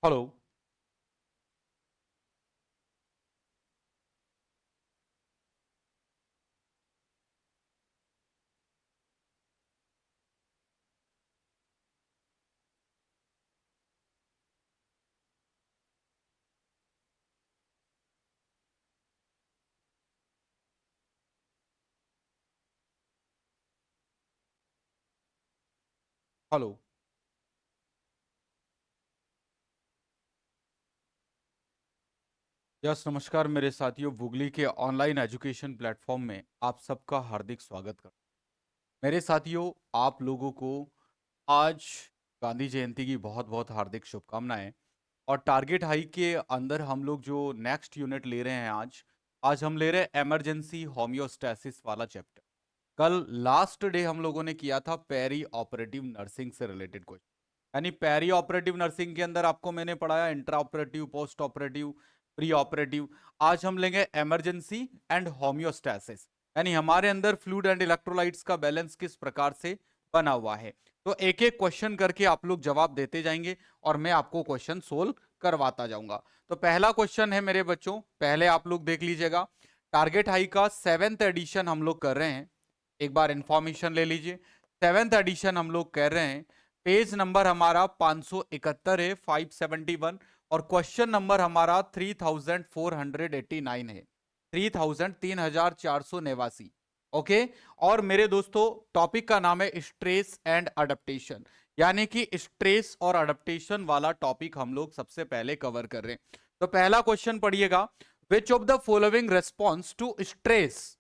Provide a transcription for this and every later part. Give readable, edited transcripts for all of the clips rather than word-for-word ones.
Hello. Hello. Yes, नमस्कार मेरे साथियों, बुगली के ऑनलाइन एजुकेशन प्लेटफॉर्म में आप सबका हार्दिक स्वागत कर। मेरे साथियों, आप लोगों को आज गांधी जयंती की बहुत बहुत हार्दिक शुभकामनाएं। और टारगेट हाई के अंदर हम लोग जो नेक्स्ट यूनिट ले रहे हैं, आज हम ले रहे हैं इमरजेंसी होम्योस्टैसिस वाला चैप्टर। कल लास्ट डे हम लोगों ने किया था पेरी ऑपरेटिव नर्सिंग से रिलेटेड क्वेश्चन। यानी पेरी ऑपरेटिव नर्सिंग के अंदर आपको मैंने पढ़ाया intra operative, post operative, pre operative. आज हम लेंगे इमरजेंसी एंड होम्योस्टैसिस, यानी हमारे अंदर फ्लूइड एंड इलेक्ट्रोलाइट्स का बैलेंस किस प्रकार से बना हुआ है। तो एक एक क्वेश्चन करके आप लोग जवाब देते जाएंगे और मैं आपको क्वेश्चन सोल्व करवाता जाऊंगा। तो पहला क्वेश्चन है मेरे बच्चों, पहले आप लोग देख लीजिएगा। टारगेट हाई का 7th एडिशन हम लोग कर रहे हैं। एक बार इंफॉर्मेशन ले लीजिए। 7th एडिशन हम लोग कर रहे हैं। पेज नंबर हमारा 571 है, 571। और क्वेश्चन नंबर हमारा 3489 है, 3489। ओके। और मेरे दोस्तों, टॉपिक का नाम है स्ट्रेस एंड अडेप्टेशन, यानी कि स्ट्रेस और अडेप्टेशन वाला टॉपिक हम लोग सबसे पहले कवर कर रहे हैं। तो पहला क्वेश्चन पढ़िएगा। Which of the following response to stress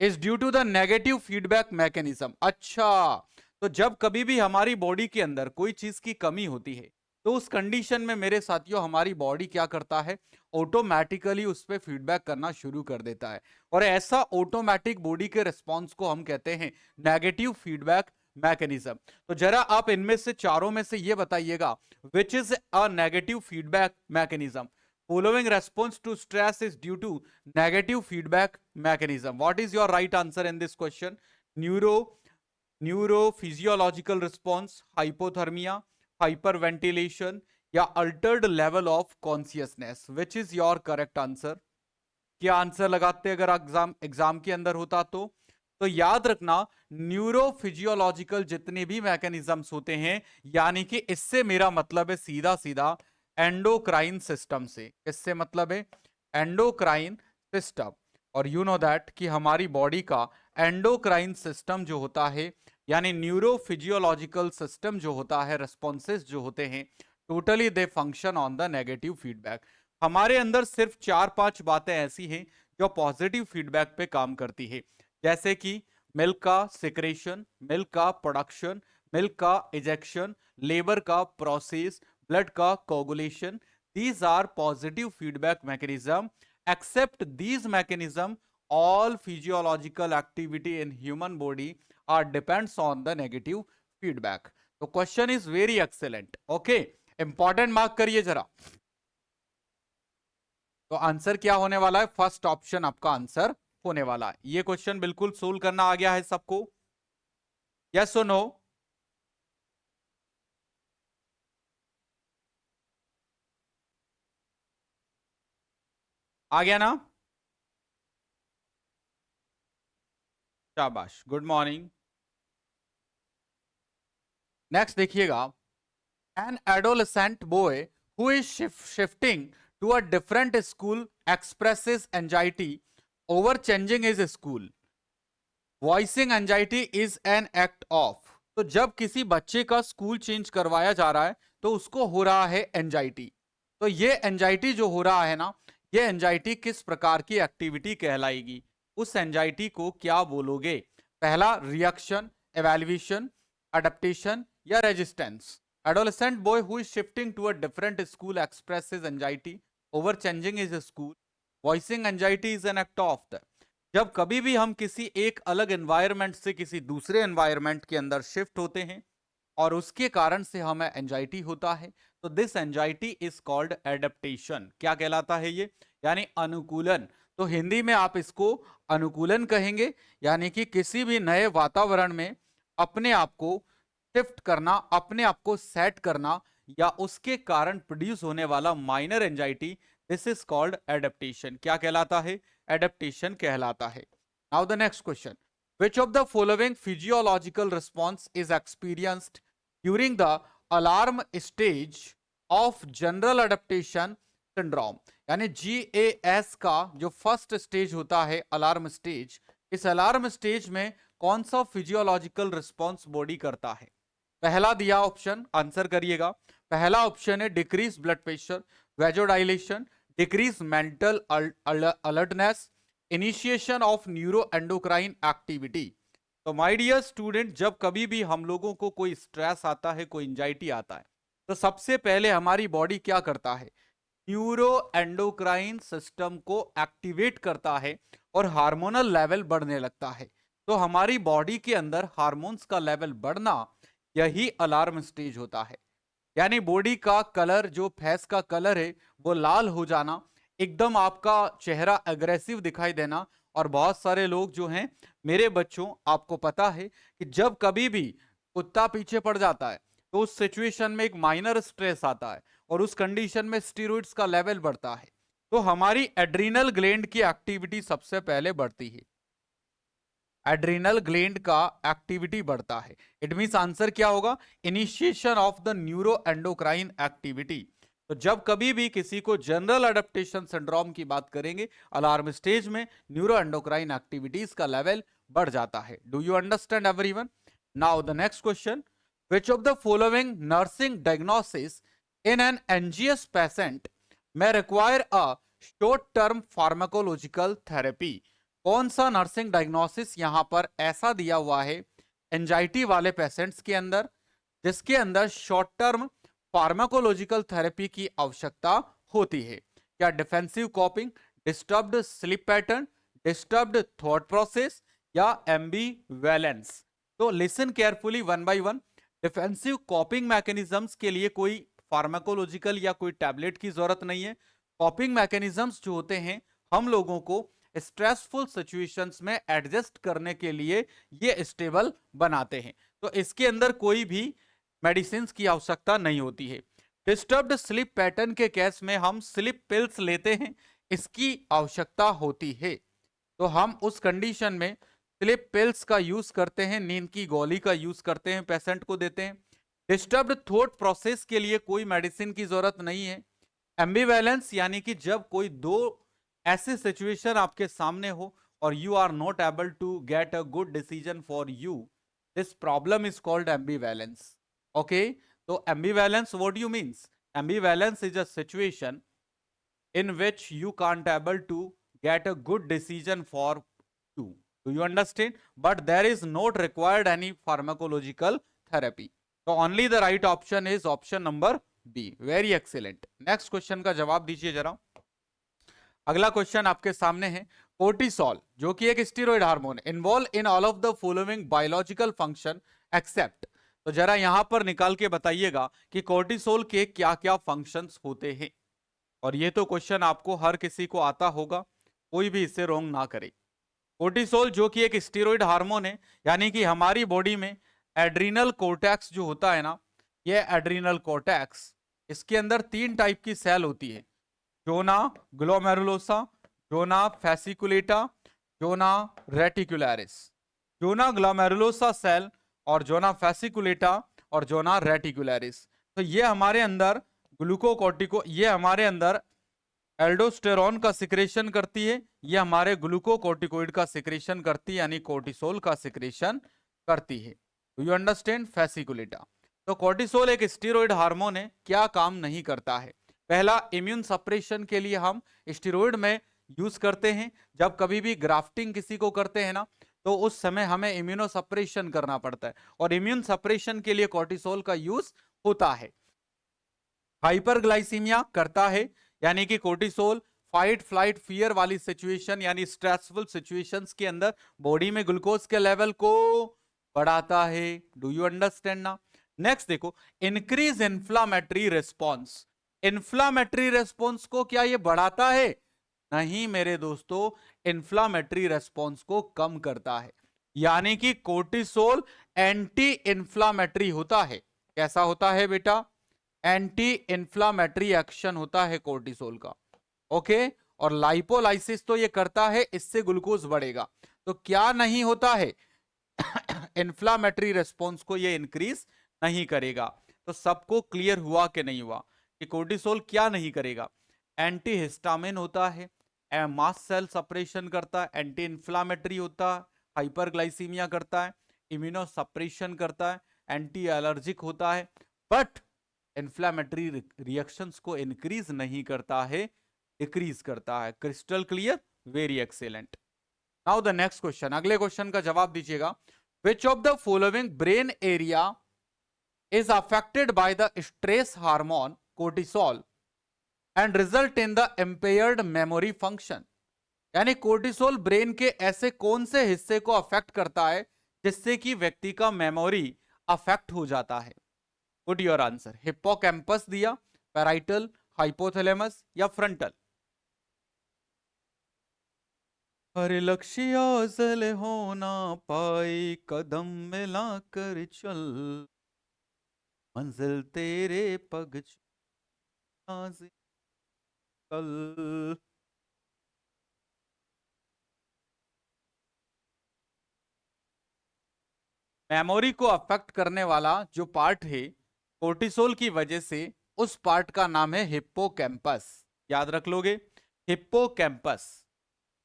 is due to the negative feedback mechanism. अच्छा, तो जब कभी भी हमारी बॉडी के अंदर कोई चीज की कमी होती है, तो उस कंडीशन में मेरे साथियों हमारी बॉडी क्या करता है, ऑटोमेटिकली उस पर फीडबैक करना शुरू कर देता है। और ऐसा ऑटोमेटिक बॉडी के रिस्पॉन्स को हम कहते हैं नेगेटिव फीडबैक मैकेनिज्म। तो जरा आप इनमें से चारों में से ये बताइएगा, which is a negative feedback mechanism. Following response to stress is due to negative feedback mechanism. What is your right answer in this question? Neurophysiological response, hypothermia, hyperventilation, या altered level of consciousness. Which is your correct answer? क्या answer लगाते अगर exam के अंदर होता तो याद रखना, न्यूरोफिजियोलॉजिकल जितने भी मैकेनिज्म्स होते हैं, यानी कि इससे मेरा मतलब है सीधा सीधा एंडोक्राइन सिस्टम से। इससे मतलब है एंडोक्राइन सिस्टम। और यू नो दैट कि हमारी बॉडी का एंडोक्राइन सिस्टम जो होता है, यानी न्यूरोफिजियोलॉजिकल सिस्टम जो होता है, रिस्पॉन्सेस जो होते हैं, totally they function on the negative feedback. हमारे अंदर सिर्फ 4-5 बातें ऐसी हैं जो पॉजिटिव फीडबैक पे काम करती है, जैसे कि मिल्क का सिक्रेशन, मिल्क का प्रोडक्शन, मिल्क का इजेक्शन, लेबर का प्रोसेस, ब्लड का coagulation. These are positive feedback mechanism. Except these mechanism, all physiological activity in human body are depends on the negative feedback. तो question is very excellent. Okay, important mark करिए जरा। तो answer क्या होने वाला है? First option आपका answer होने वाला है। ये क्वेश्चन बिल्कुल सोल्व करना आ गया है सबको? यस और नो? आ गया ना? शाबाश, गुड मॉर्निंग। नेक्स्ट देखिएगा। An adolescent boy who is shifting to a different school expresses anxiety over changing his school. Voicing anxiety is an act of. तो जब किसी बच्चे का स्कूल चेंज करवाया जा रहा है तो उसको हो रहा है एंजाइटी। तो ये एंजाइटी जो हो रहा है ना, ये एंजाइटी किस प्रकार की एक्टिविटी कहलाएगी? उस एंजाइटी को क्या बोलोगे? पहला, रिएक्शन, एवेल्युएशन, अडेप्टेशन या resistance. Adolescent boy who is shifting to a different school expresses anxiety over changing his school. Voicing anxiety is an act of. जब कभी भी हम किसी एक अलग एनवायरनमेंट से किसी दूसरे एनवायरनमेंट के अंदर शिफ्ट होते हैं और उसके कारण से हमें एंजाइटी होता है, तो this anxiety is called adaptation. क्या कहलाता है ये? यानी अनुकूलन। तो हिंदी में आप इसको अनुकूलन कहेंगे, यानी कि किसी भी नए वातावरण में अपने आप को शिफ्ट करना, अपने आप को सेट करना, या उसके कारण प्रोड्यूस होने वाला minor anxiety, this is called adaptation. क्या कहलाता है? एडेप्टेशन कहलाता है। Now the next question, which of the following physiological response is experienced during the alarm stage of general adaptation syndrome? यानी GAS का जो फर्स्ट स्टेज होता है अलार्म स्टेज, इस अलार्म स्टेज में कौन सा फिजियोलॉजिकल रिस्पॉन्स बॉडी करता है? पहला दिया ऑप्शन, आंसर करिएगा। पहला ऑप्शन है decrease blood pressure, vasodilation, decrease mental alertness, initiation of neuro endocrine activity. तो माय डियर स्टूडेंट, जब कभी भी हम लोगों को कोई स्ट्रेस आता है, कोई एंजाइटी आता है, तो सबसे पहले हमारी बॉडी क्या करता है? न्यूरो एंडोक्राइन सिस्टम को एक्टिवेट करता है और हार्मोनल लेवल बढ़ने लगता है। तो हमारी बॉडी के अंदर हार्मोन्स का लेवल बढ़ना, यही अलार्म स्टेज होता है। यानी बॉडी का कलर, जो फेस का कलर है वो लाल हो जाना, एकदम आपका चेहरा अग्रेसिव दिखाई देना। और बहुत सारे लोग जो हैं, मेरे बच्चों, आपको पता है कि जब कभी भी कुत्ता पीछे पड़ जाता है तो उस सिचुएशन में एक माइनर स्ट्रेस आता है और उस कंडीशन में स्टीरॉइड्स का लेवल बढ़ता है, तो हमारी एड्रीनल ग्लैंड की एक्टिविटी सबसे पहले बढ़ती है। एड्रीनल ग्लैंड का एक्टिविटी बढ़ता है। इट मींस आंसर क्या होगा? Initiation of the neuro endocrine activity. तो जब कभी भी किसी को जनरल अडेप्टेशन सिंड्रोम की बात करेंगे, अलार्म स्टेज में न्यूरो एंडोक्राइन एक्टिविटीज का लेवल बढ़ जाता है। Do you understand everyone? Now the next question, which of the following nursing diagnosis in an NGS patient may require a short term pharmacological therapy? कौन सा nursing diagnosis यहां पर ऐसा दिया हुआ है एंजाइटी वाले पेशेंट्स के अंदर, जिसके अंदर शॉर्ट टर्म फार्माकोलॉजिकल थेरेपी की आवश्यकता होती है? क्या defensive कॉपिंग, disturbed sleep pattern, disturbed thought process या एम्बीवैलेंस? तो listen carefully one by one. Defensive कॉपिंग mechanisms के लिए कोई फार्माकोलॉजिकल या कोई टैबलेट की जरूरत नहीं है। कॉपिंग मैकेनिज्म्स जो होते हैं, हम लोगों को स्ट्रेसफुल सिचुएशंस में एडजस्ट करने के लिए ये स्टेबल बनाते हैं, तो इसके अंदर कोई भी मेडिसिन की आवश्यकता नहीं होती है। डिस्टर्ब्ड स्लीप पैटर्न के केस में हम स्लीप पिल्स लेते हैं, इसकी आवश्यकता होती है। तो हम उस कंडीशन में स्लीप पिल्स का यूज करते हैं, नींद की गोली का यूज करते हैं, पेशेंट को देते हैं। डिस्टर्ब्ड थॉट प्रोसेस के लिए कोई मेडिसिन की जरूरत नहीं है। एम्बिवैलेंस यानी कि जब कोई दो ऐसे सिचुएशन आपके सामने हो और you are not able to get a good decision for you, this problem is called ambivalence. Okay, तो ambivalence what you means? Ambivalence is a situation in which you can't able to get a good decision for you. Do you understand? But there is not required any pharmacological therapy. So only the right option is option number B. Very excellent. Next question का जवाब दीजिए जरा। अगला question आपके सामने है, cortisol जो कि एक steroid hormone, involve in all of the following biological function except. तो जरा यहां पर निकाल के बताइएगा कि कोर्टिसोल के क्या क्या फंक्शंस होते हैं। और ये तो क्वेश्चन आपको हर किसी को आता होगा, कोई भी इसे रॉन्ग ना करे। कोर्टिसोल जो कि एक स्टेरॉइड हार्मोन है, यानी कि हमारी बॉडी में एड्रीनल कोर्टेक्स जो होता है ना, ये एड्रीनल कोर्टेक्स, इसके अंदर 3 टाइप की सेल होती है, zona glomerulosa, zona fasciculata, zona reticularis. Zona glomerulosa cell और जोना फैसिकुलेटा और जोना रेटिकुलरिस, तो ये हमारे अंदर ग्लूकोकॉर्टिको, ये हमारे अंदर एल्डोस्टेरोन का सिक्रेशन करती है, ये हमारे ग्लूकोकॉर्टिकोइड का सिक्रेशन करती है, यानी कोर्टिसोल का सिक्रेशन करती है। Do you understand? फैसिकुलेटा। तो कोर्टिसोल एक स्टेरॉइड हार्मोन है, क्या काम नहीं करता है? पहला, इम्यून सप्रेशन के लिए हम स्टेरॉइड में यूज करते हैं। जब कभी भी ग्राफ्टिंग किसी को करते हैं ना, तो उस समय हमें इम्यूनो सप्रेशन करना पड़ता है, और इम्यून सप्रेशन के लिए कोर्टिसोल का यूज होता है। हाइपरग्लाइसीमिया करता है, यानी कि कोर्टिसोल फाइट फ्लाइट फियर वाली सिचुएशन, यानी स्ट्रेसफुल सिचुएशंस के अंदर बॉडी में ग्लूकोज के लेवल को बढ़ाता है। डू यू अंडरस्टैंड ना? नेक्स्ट देखो, increase inflammatory response. Inflammatory response को क्या ये बढ़ाता है? नहीं मेरे दोस्तों, इन्फ्लामेटरी रेस्पॉन्स को कम करता है। यानी कि कोर्टिसोल एंटी इन्फ्लामेटरी होता है। कैसा होता है बेटा? एंटी इंफ्लामेटरी एक्शन होता है कोर्टिसोल का। ओके, और लाइपोलाइसिस तो ये करता है, इससे ग्लूकोज बढ़ेगा। तो क्या नहीं होता है इंफ्लामेटरी रेस्पॉन्स को ये इंक्रीज नहीं करेगा। तो सबको क्लियर हुआ कि नहीं हुआ कि कोर्टिसोल क्या नहीं करेगा? एंटी हिस्टामिन होता है, मास्ट सेल सप्रेशन करता है, एंटी इंफ्लामेटरी होता है, हाइपरग्लाइसीमिया करता है, इम्यूनो सप्रेशन करता है, एंटी एलर्जिक होता है, बट इंफ्लामेटरी रिएक्शंस को इंक्रीज नहीं करता है, डिक्रीज करता है। Crystal clear, very excellent. Now the next question, अगले क्वेश्चन का जवाब दीजिएगा। विच of the following brain area is affected by the stress hormone cortisol and result in the impaired memory function? यानी कोर्टिसोल ब्रेन के ऐसे कौन से हिस्से को अफेक्ट करता है जिससे कि व्यक्ति का मेमोरी अफेक्ट हो जाता है? Put your answer. हिप्पोकैम्पस दिया, पैराइटल, हाइपोथैलेमस या फ्रंटल? हर लक्ष्य हासिल हो ना पाई, कदम मिला कर चल, मंजिल तेरे पग कल। मेमोरी को अफेक्ट करने वाला जो पार्ट है कोर्टिसोल की वजह से, उस पार्ट का नाम है हिप्पोकैम्पस। याद रख लोगे, hippocampus.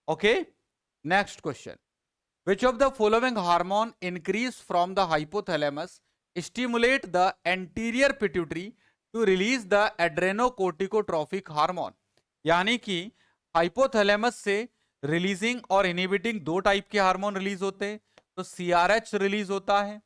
Okay, next question. Which of the following hormone increase from the hypothalamus stimulate the anterior pituitary to release the adrenocorticotropic hormone? यानी कि हाइपोथैलेमस से रिलीजिंग और इनहिबिटिंग दो टाइप के हार्मोन रिलीज होते हैं। तो सीआरएच रिलीज होता है,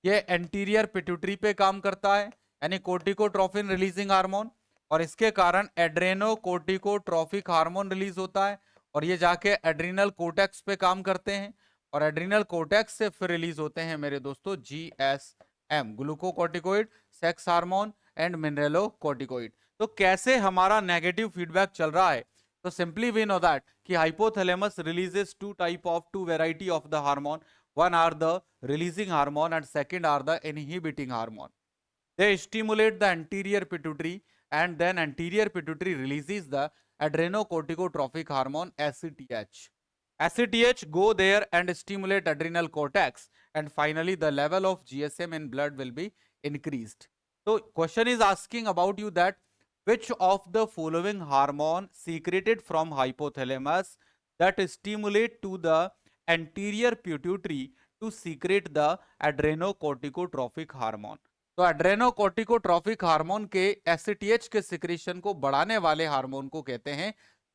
ये एंटीरियर पिट्यूटरी पे काम करता है, यानी कोर्टिकोट्रोफिन रिलीजिंग हार्मोन, और इसके कारण एड्रेनोकोर्टिकोट्रोफिक हार्मोन रिलीज होता है, और ये जाके एड्रीनल कोर्टेक्स पे काम करते हैं, और एड्रीनल कोर्टेक्स से फिर रिलीज होते हैं मेरे दोस्तों GSM, glucocorticoid, sex hormone and mineralocorticoid. तो कैसे हमारा नेगेटिव फीडबैक चल रहा है? तो सिंपली वी नो दैट कि hypothalamus releases two variety of the hormone, one are the releasing hormone and second are the inhibiting hormone. They stimulate the anterior pituitary and then anterior pituitary releases the adrenocorticotropic hormone ACTH. ACTH go there and stimulate adrenal cortex, and finally the level of GSM in blood will be increased. So question is asking about you that which of the following hormone secreted from hypothalamus that stimulate to the anterior pituitary to secrete the adrenocorticotropic hormone? तो एड्रेनोकोर्टिकोट्रोफिक hormone के ACTH के secretion को बढ़ाने वाले hormone को कहते हैं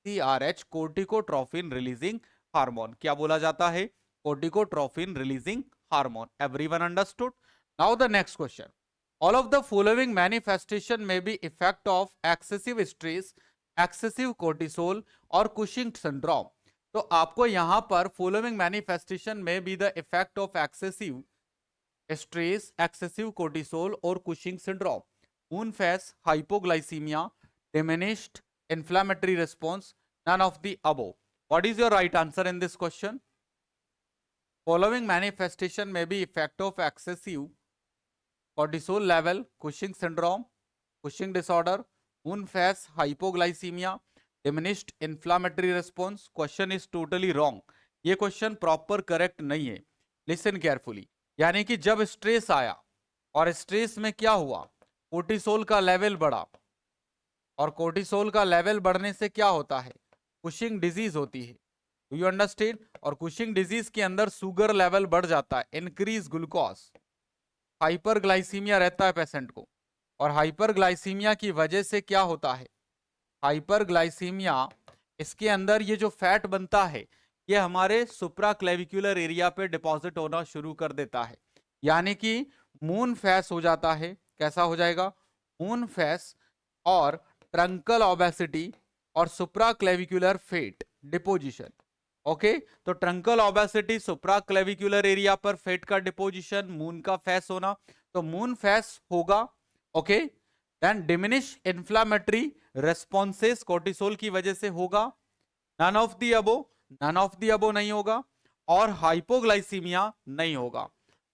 CRH, कोर्टिकोट्रोफिन releasing hormone. क्या बोला जाता है? Corticotrophin releasing hormone. Everyone understood? Now the next question. All of the following manifestation में be effect of excessive stress, excessive cortisol और कुशिंग सिंड्रोम। तो आपको यहां पर फॉलोइंग मैनिफेस्टेशन में be the effect of excessive stress, excessive cortisol और Cushing syndrome, moon face, hypoglycaemia, diminished inflammatory response, none of the above. What is your right answer in this question? Following manifestation may be effect of excessive cortisol level, Cushing syndrome, Cushing disorder, moon phase, hypoglycemia, diminished inflammatory response. Question is totally wrong. ये question proper correct नहीं है। Listen carefully. यानी कि जब stress आया और stress में क्या हुआ, कोर्टिसोल का लेवल बढ़ा, और कोर्टिसोल का लेवल बढ़ने से क्या होता है? कुशिंग डिजीज होती है। Do you understand? और कुशिंग डिजीज के अंदर शुगर लेवल बढ़ जाता है, इंक्रीज ग्लूकोज, हाइपरग्लाइसीमिया रहता है पेशेंट को, और हाइपरग्लाइसीमिया की वजह से क्या होता है? हाइपरग्लाइसीमिया, इसके अंदर ये जो फैट बनता है ये हमारे सुप्राक्लेविकुलर एरिया पे डिपॉजिट होना शुरू कर देता है, यानी कि मून फेस हो जाता है। कैसा हो जाएगा? मून फेस और ट्रंकल ओबेसिटी और सुप्राक्लेविकुलर फेट डिपोजिशन। ओके, तो ट्रंकल ओबेसिटी, सुप्राक्लेविकुलर एरिया पर फेट का डिपोजिशन, मून का फेस होना, तो मून फेस होगा। Okay, then diminish inflammatory responses cortisol की वजह से होगा। None of the above, none of the above नहीं होगा, और हाइपोग्लाइसीमिया नहीं होगा।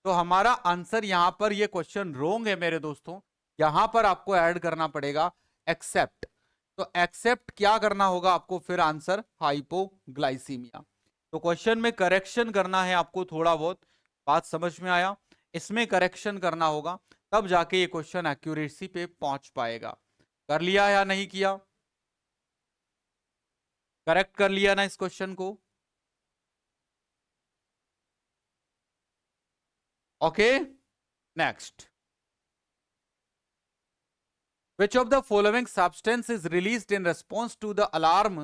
तो हमारा आंसर यहां पर ये क्वेश्चन रोंग है मेरे दोस्तों। यहां पर आपको ऐड करना पड़ेगा एक्सेप्ट। तो एक्सेप्ट क्या करना होगा आपको, फिर आंसर हाइपोग्लाइसीमिया। तो क्वेश्चन में करेक्शन करना है आपको, थोड़ा बहुत बात समझ में आया, इसमें करेक्शन करना होगा, तब जाके ये क्वेश्चन एक्यूरेसी पे पहुंच पाएगा। कर लिया या नहीं किया? करेक्ट कर लिया ना इस क्वेश्चन को? Okay, next. Which of the following substance is released in response to the alarm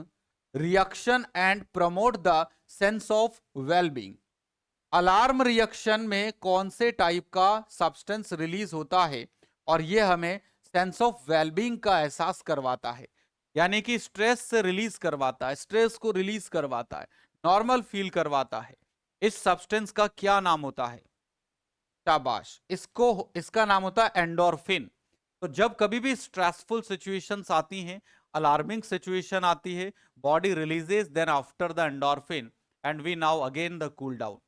reaction and promote the sense of well-being? Alarm reaction में कौन से टाइप का सब्सटेंस रिलीज होता है और ये हमें सेंस ऑफ वेलबींग का एहसास करवाता है, यानी कि स्ट्रेस से रिलीज करवाता है, स्ट्रेस को रिलीज करवाता है, नॉर्मल फील करवाता है। इस सब्सटेंस का क्या नाम होता है? शाबाश, इसका नाम होता है एंडोर्फिन। तो जब कभी भी स्ट्रेसफुल सिचुएशंस आती हैं, अलार्मिंग सिचुएशन आती है, body releases then after the endorphin and we now again the cool down.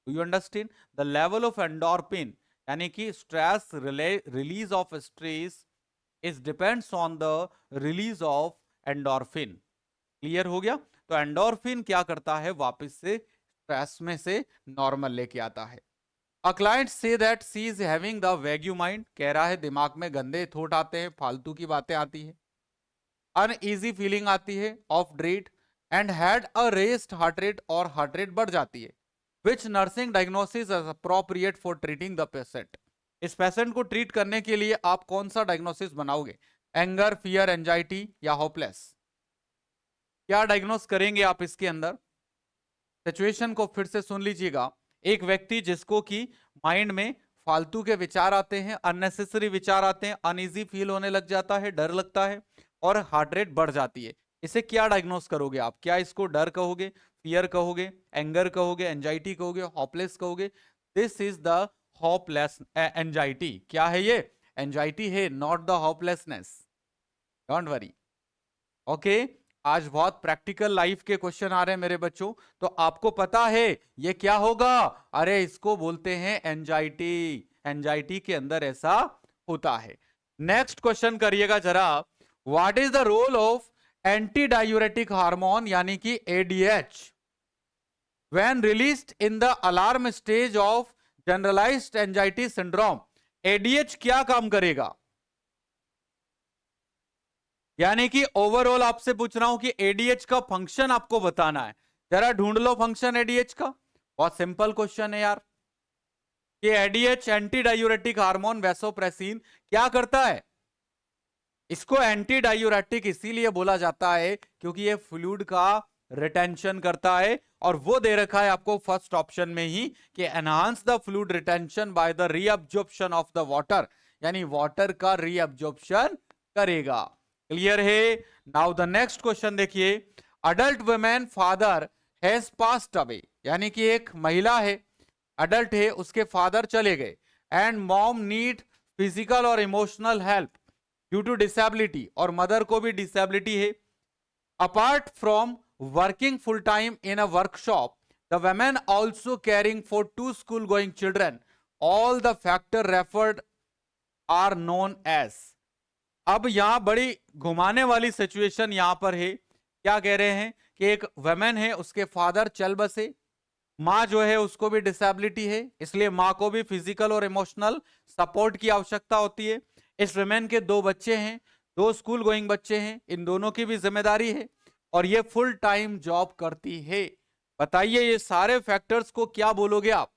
Do you understand the level of endorphin, यानी कि stress release of stress is depends on the release of endorphin. Clear हो गया? तो endorphin क्या करता है, वापस से स्ट्रेस में से नॉर्मल लेके आता है। A client say that she is having the vague mind, कह रहा है दिमाग में गंदे थॉट आते हैं, फालतू की बातें आती है, अनईजी फीलिंग आती है of dread and had a raised heart rate, और हार्ट रेट बढ़ जाती है। Which nursing diagnosis is appropriate for treating the patient? इस पेशेंट को ट्रीट करने के लिए आप कौन सा डायग्नोसिस बनाओगे? एंगर, फियर, एंजाइटी या होपलेस? क्या डायग्नोस करेंगे आप इसके अंदर? सिचुएशन को फिर से सुन लीजिएगा। एक व्यक्ति जिसको कि माइंड में फालतू के विचार आते हैं, अननेसेसरी विचार आते हैं, अनईजी फील होने लग जाता है, डर लगता है और हार्ट रेट बढ़ जाती है, इसे क्या डायग्नोस करोगे आप? क्या इसको डर कहोगे, फियर कहोगे, एंगर कहोगे, एंजाइटी कहोगे, होपलेस कहोगे? This is the hopeless anxiety. क्या है ये? एंजाइटी है, not the hopelessness. Don't worry. Okay, आज बहुत प्रैक्टिकल लाइफ के क्वेश्चन आ रहे हैं मेरे बच्चों, तो आपको पता है ये क्या होगा? अरे इसको बोलते हैं एंजाइटी। एंजाइटी के अंदर ऐसा होता है। नेक्स्ट क्वेश्चन करिएगा जरा। What is the role of anti diuretic hormone यानी कि ADH when released in the alarm stage of generalised anxiety syndrome? ADH क्या काम करेगा? यानी कि ओवरऑल आपसे पूछ रहा हूं कि एडीएच का फंक्शन आपको बताना है। जरा ढूंढ लो फंक्शन एडीएच का। बहुत सिंपल क्वेश्चन है यार। कि ADH anti diuretic hormone vasopressin क्या करता है? इसको एंटी डायूरेटिक इसीलिए बोला जाता है क्योंकि ये फ्लूइड का रिटेंशन करता है, और वो दे रखा है आपको फर्स्ट ऑप्शन में ही कि enhance the fluid retention by the reabsorption of the water, यानी वाटर का रीअब्जॉर्प्शन करेगा। क्लियर है? नाउ द नेक्स्ट क्वेश्चन देखिए। Adult women father has passed away, यानी कि एक महिला है, अडल्ट है, उसके फादर चले गए, एंड मॉम नीड फिजिकल और emotional help due to disability, और मदर को भी डिसेबिलिटी है। Apart from working full time in a workshop, the women also caring for 2 school going children, all the factor referred are known as. अब यहां बड़ी घुमाने वाली सिचुएशन यहां पर है। क्या कह रहे हैं कि एक वुमेन है, उसके फादर चल बसे, माँ जो है उसको भी डिसेबिलिटी है, इसलिए माँ को भी फिजिकल और इमोशनल सपोर्ट की आवश्यकता होती है। इस वुमेन के 2 बच्चे हैं, 2 स्कूल गोइंग बच्चे हैं, इन दोनों की भी जिम्मेदारी है, और ये फुल टाइम जॉब करती है। बताइए ये सारे फैक्टर्स को क्या बोलोगे आप?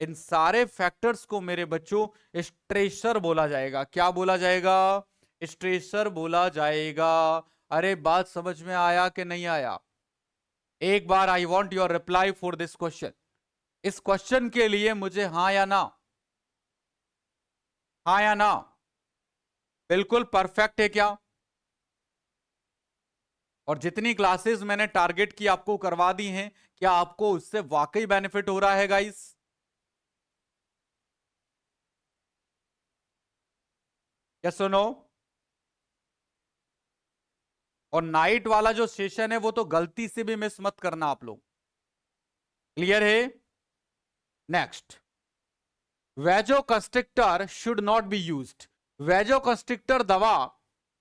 इन सारे फैक्टर्स को मेरे बच्चों स्ट्रेसर बोला जाएगा। क्या बोला जाएगा? स्ट्रेसर बोला जाएगा। अरे बात समझ में आया कि नहीं आया? एक बार I want your reply for this question. इस क्वेश्चन के लिए मुझे हाँ या ना, हाँ या ना, बिल्कुल परफेक्ट है क्या? और जितनी क्लासेस मैंने टारगेट की आपको करवा दी हैं, क्या आपको उससे वाकई बेनिफिट हो रहा है गाइस? यस और नो? और नाइट वाला जो सेशन है वो तो गलती से भी मिस मत करना आप लोग। क्लियर है? Next, vasoconstrictor should not be used. Vasoconstrictor दवा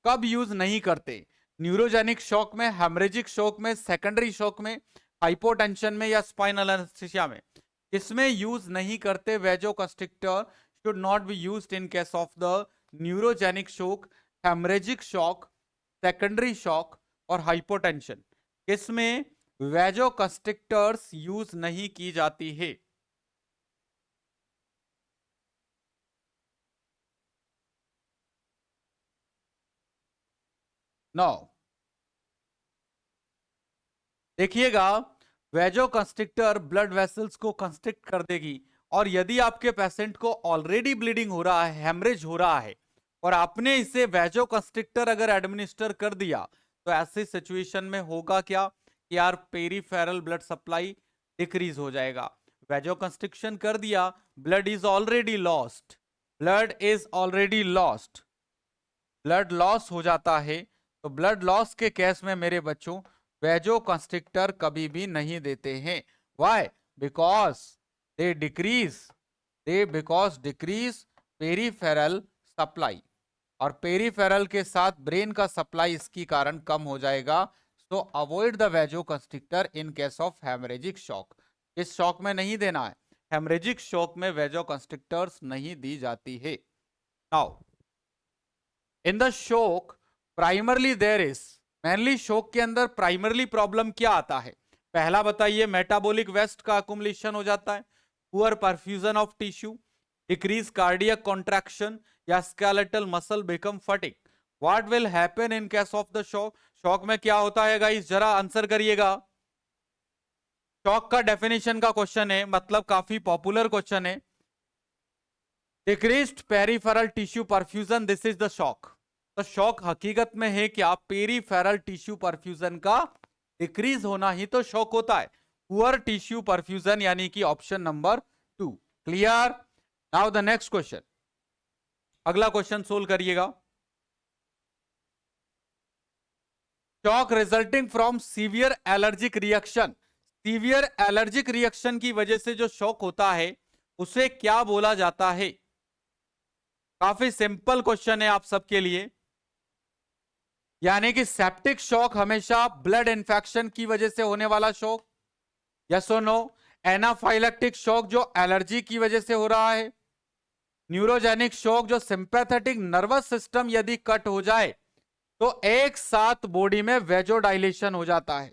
कब यूज नहीं करते? न्यूरोजेनिक शॉक में, हेमरेजिक शॉक में, सेकेंडरी शॉक में, हाइपोटेंशन में, या स्पाइनल एनेस्थीसिया में? इसमें यूज नहीं करते vasoconstrictor should not be used in case of the neurogenic shock, haemorrhagic shock, secondary shock और हाइपोटेंशन। इसमें वेजोकंस्ट्रिक्टर्स यूज नहीं की जाती है। नो, देखिएगा, वेजोकंस्ट्रिक्टर ब्लड वेसल्स को कंस्ट्रिक्ट कर देगी, और यदि आपके पेशेंट को ऑलरेडी ब्लीडिंग हो रहा है, हेमरेज हो रहा है, और आपने इसे वेजोकंस्ट्रिक्टर अगर एडमिनिस्टर कर दिया, तो ऐसी सिचुएशन में होगा क्या कि यार पेरिफेरल ब्लड सप्लाई डिक्रीज हो जाएगा। वेजोकंस्ट्रिक्शन कर दिया, blood is already lost, blood is already lost, blood loss हो जाता है। तो ब्लड लॉस के केस में मेरे बच्चों वेजोकंस्ट्रिक्टर कभी भी नहीं देते हैं। Why? Because they decrease peripheral supply, और पेरिफेरल के साथ ब्रेन का सप्लाई इसकी कारण कम हो जाएगा। So avoid the vasoconstrictor in case of haemorrhagic shock. इस शॉक में नहीं देना है, हेमरेजिक शॉक में वेजोकंस्ट्रिक्टर्स नहीं दी जाती है। नाउ इन द शोक प्राइमरली देयर इज, मेनली शोक के अंदर प्राइमरली प्रॉब्लम क्या आता है? पहला बताइए, मेटाबॉलिक वेस्ट का अकुमुलेशन हो जाता है, poor perfusion of tissue, decrease cardiac contraction, या skeletal muscle become fatigue. What will happen in case of the shock? Shock में क्या होता है गाइस, जरा आंसर करिएगा। शॉक का डेफिनेशन का क्वेश्चन है, मतलब काफी पॉपुलर क्वेश्चन है। Decreased peripheral tissue perfusion, this is the shock. तो शॉक हकीकत में है क्या? पेरिफेरल टिश्यू परफ्यूजन का डिक्रीज होना ही तो शॉक होता है। पुअर टिश्यू परफ्यूजन, यानी कि option number 2। Clear? Now the next question, अगला क्वेश्चन सोल्व करिएगा। Shock resulting from severe allergic reaction, severe allergic reaction की वजह से जो शॉक होता है उसे क्या बोला जाता है? काफी सिंपल क्वेश्चन है आप सबके लिए। यानी कि सेप्टिक शॉक हमेशा ब्लड इंफेक्शन की वजह से होने वाला शॉक, यस और नो? एनाफाइलेक्टिक शॉक जो एलर्जी की वजह से हो रहा है, न्यूरोजेनिक शॉक जो सिंपैथेटिक नर्वस सिस्टम यदि कट हो जाए तो एक साथ बॉडी में वेजोडाइलेशन हो जाता है।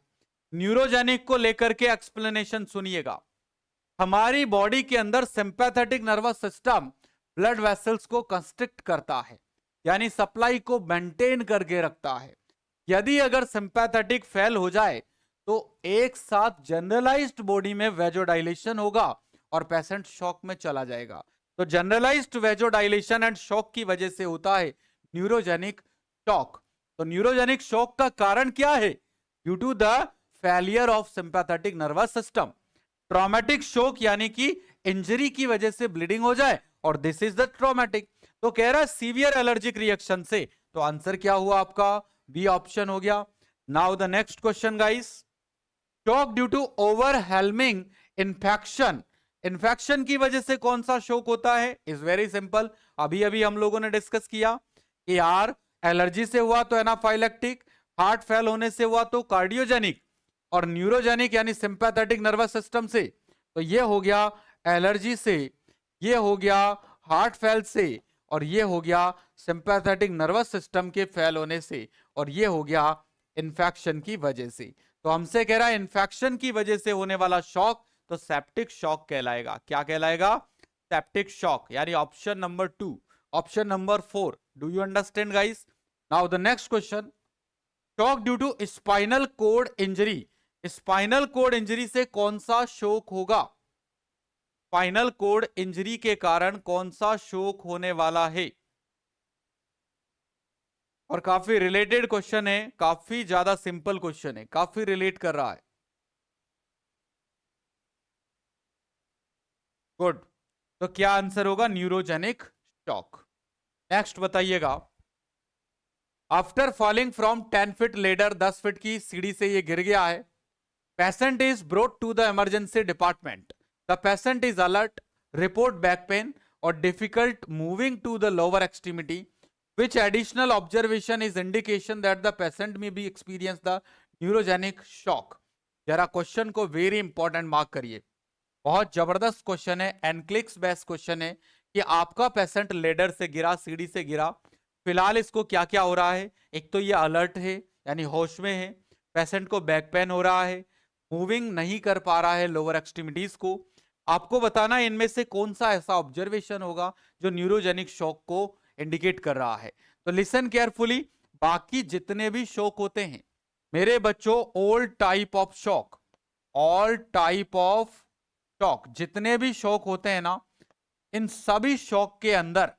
न्यूरोजेनिक को लेकर के एक्सप्लेनेशन सुनिएगा। हमारी बॉडी के अंदर sympathetic nervous system blood vessels को कंस्ट्रिक्ट करता है, यानी सप्लाई को मेंटेन करके रखता है। यदि अगर सिंपैथेटिक फेल हो जाए तो एक साथ जनरलाइज्ड बॉडी में वेजोडाइलेशन होगा और पेशेंट शॉक में चला जाएगा। तो जनरलाइज्ड वेजोडाइलेशन एंड शॉक की वजह से होता है न्यूरोजेनिक शॉक। तो न्यूरोजेनिक शॉक का कारण क्या है? Due to the failure of sympathetic nervous system. Traumatic shock यानी कि इंजरी की वजह से ब्लीडिंग हो जाए, और दिस इज द ट्रॉमेटिक। तो कह रहा है सीवियर एलर्जिक रिएक्शन से, तो आंसर क्या हुआ आपका? बी ऑप्शन हो गया। Now the next question guys, shock due to overwhelming infection, infection की वजह से कौन सा शॉक होता है? इज वेरी सिंपल, अभी अभी हम लोगों ने डिस्कस किया कि यार एलर्जी से हुआ तो एनाफाइलेक्टिक, हार्ट फेल होने से हुआ तो कार्डियोजेनिक, और न्यूरोजेनिक यानी सिंपैथेटिक नर्वस सिस्टम से। तो ये हो गया एलर्जी से, ये हो गया हार्ट फेल से, और ये हो गया सिंपैथेटिक नर्वस सिस्टम के फेल होने से, और ये हो गया इन्फेक्शन की वजह से। तो हमसे कह रहा है इन्फेक्शन की वजह से होने वाला शॉक तो सेप्टिक शॉक कहलाएगा। क्या कहलाएगा? सेप्टिक शॉक, यानी option number 2, option number 4। Do you understand guys? Now the next question, shock due to spinal cord injury, spinal cord injury से कौन सा शॉक होगा? स्पाइनल कोड इंजरी के कारण कौन सा शॉक होने वाला है? और काफी रिलेटेड क्वेश्चन है, काफी ज्यादा सिंपल क्वेश्चन है, काफी रिलेट कर रहा है। गुड, तो क्या आंसर होगा? Neurogenic shock. नेक्स्ट बताइएगा, after falling from 10 feet ladder, 10 feet की सीढ़ी से ये गिर गया है। Patient is brought to the emergency department, the patient is alert, report back pain और difficult moving to the lower extremity, Which additional observation is indication that the patient may be experience the neurogenic shock? जरा question को very important mark करिए, बहुत जबरदस्त question है, एनक्लिक्स best question है कि आपका पेशेंट लेडर से गिरा, सीढ़ी से गिरा, फिलहाल इसको क्या क्या हो रहा है। एक तो ये अलर्ट है यानी होश में है, पेशेंट को बैक पेन हो रहा है, मूविंग नहीं कर पा रहा है लोअर एक्सट्रीमिटीज को। आपको बताना है इनमें से कौन सा ऐसा ऑब्जर्वेशन होगा जो न्यूरोजेनिक शॉक को इंडिकेट कर रहा है। तो लिसन केयरफुली, बाकी जितने भी शॉक होते हैं मेरे बच्चों, all type of shock, all type of shock, जितने भी शॉक होते हैं ना, इन सभी शॉक के अंदर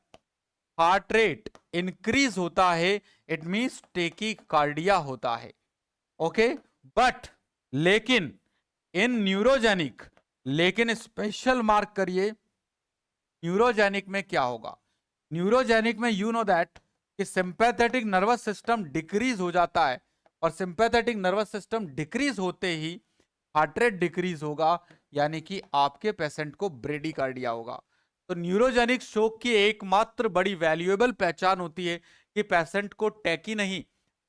हार्ट रेट इंक्रीज होता है, इट मींस टेकीकार्डिया होता है। ओके, बट लेकिन इन न्यूरोजेनिक, लेकिन स्पेशल मार्क करिए, न्यूरोजेनिक में क्या होगा? न्यूरोजेनिक में यू नो दैट कि सिंपैथेटिक नर्वस सिस्टम डिक्रीज हो जाता है, और सिंपैथेटिक नर्वस सिस्टम डिक्रीज होते ही हार्ट रेट डिक्रीज होगा, यानी कि आपके पेशेंट को ब्रेडिकार्डिया होगा। तो न्यूरोजेनिक शॉक की एकमात्र बड़ी वैल्यूएबल पहचान होती है कि पेशेंट को टैकी नहीं,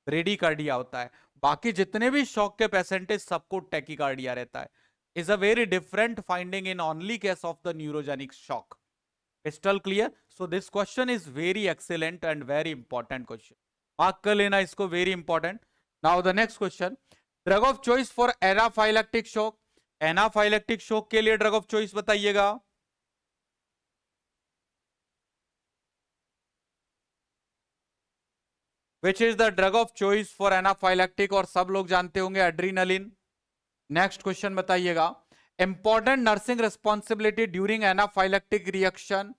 ब्रेडिकार्डिया होता है। बाकी जितने भी शॉक के पेशेंट है सबको टैकीकार्डिया रहता है। Is a very different finding in only case of the neurogenic shock. crystal clear? So this question is very excellent and very important question, mark कर लेना इसको, very important. Now the next question, drug of choice for anaphylactic shock, anaphylactic shock के लिए drug of choice बताइएगा। विच is the drug of choice for anaphylactic? और सब लोग जानते होंगे एड्रीनलिन। नेक्स्ट क्वेश्चन बताइएगा, important nursing responsibility during anaphylactic reaction.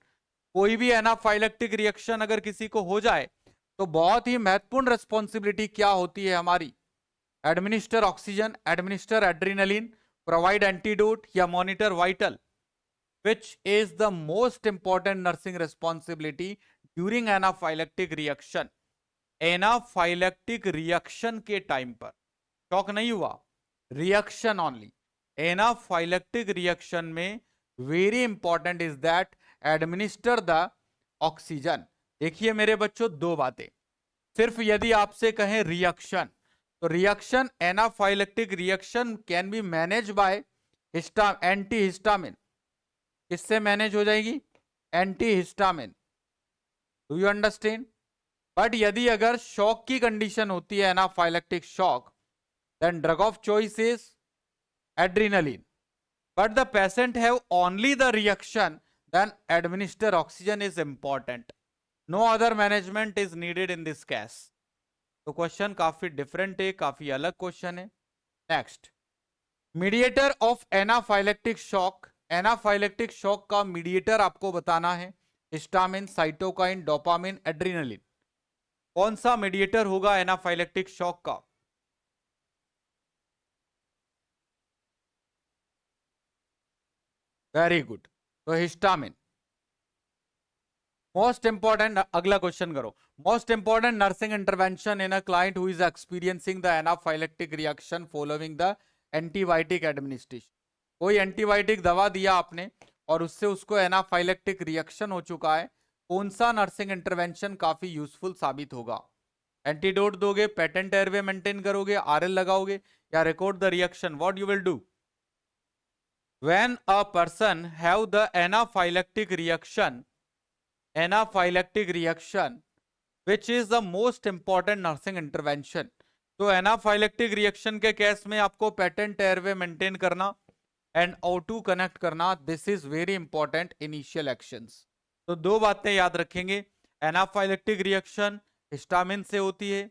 कोई भी एनाफाइलेक्टिक रिएक्शन अगर किसी को हो जाए तो बहुत ही महत्वपूर्ण रिस्पॉन्सिबिलिटी क्या होती है हमारी? Administer oxygen, administer adrenaline, provide antidote या monitor vital. Which is the most important nursing responsibility during anaphylactic reaction? Anaphylactic reaction के टाइम पर, शॉक नहीं हुआ, रिएक्शन ओनली, एनाफाइलेक्टिक रिएक्शन में very important is that administer the oxygen. देखिए मेरे बच्चों, दो बातें, सिर्फ यदि आपसे कहें रिएक्शन, तो reaction, anaphylactic reaction can be manage by anti histamine. किससे मैनेज हो जाएगी? Anti histamine. Do you understand? But यदि अगर शॉक की कंडीशन होती है, anaphylactic shock, then drug of choice is adrenaline. But the patient have only the reaction, then administer oxygen is important. No other management is needed in this case. तो question काफी different है, काफी अलग question है। Next, mediator of anaphylactic shock. Anaphylactic shock का mediator आपको बताना है, हिस्टामिन, साइटोकाइन, डोपामिन, एड्रीनलिन। कौन सा मीडिएटर होगा एनाफाइलेक्टिक शॉक का? वेरी गुड, तो हिस्टामिन। मोस्ट इंपॉर्टेंट, अगला क्वेश्चन करो, most important nursing intervention in a client who is experiencing the anaphylactic reaction following the antibiotic administration. कोई एंटीबायोटिक दवा दिया आपने और उससे उसको एनाफाइलेक्टिक रिएक्शन हो चुका है, कौन सा नर्सिंग इंटरवेंशन काफी यूजफुल साबित होगा? एंटीडोट दोगे, पेटेंट एयरवे मेंटेन करोगे, आरएल लगाओगे, या record the reaction? What you will do when a person have the anaphylactic reaction, which is the most important nursing intervention? तो एनाफाइलेक्टिक रिएक्शन के case में आपको पेटेंट एयरवे मेंटेन करना and O2 connect करना, this is very important initial actions. तो दो बातें याद रखेंगे, एनाफाइलेक्टिक रिएक्शन हिस्टामिन से होती है,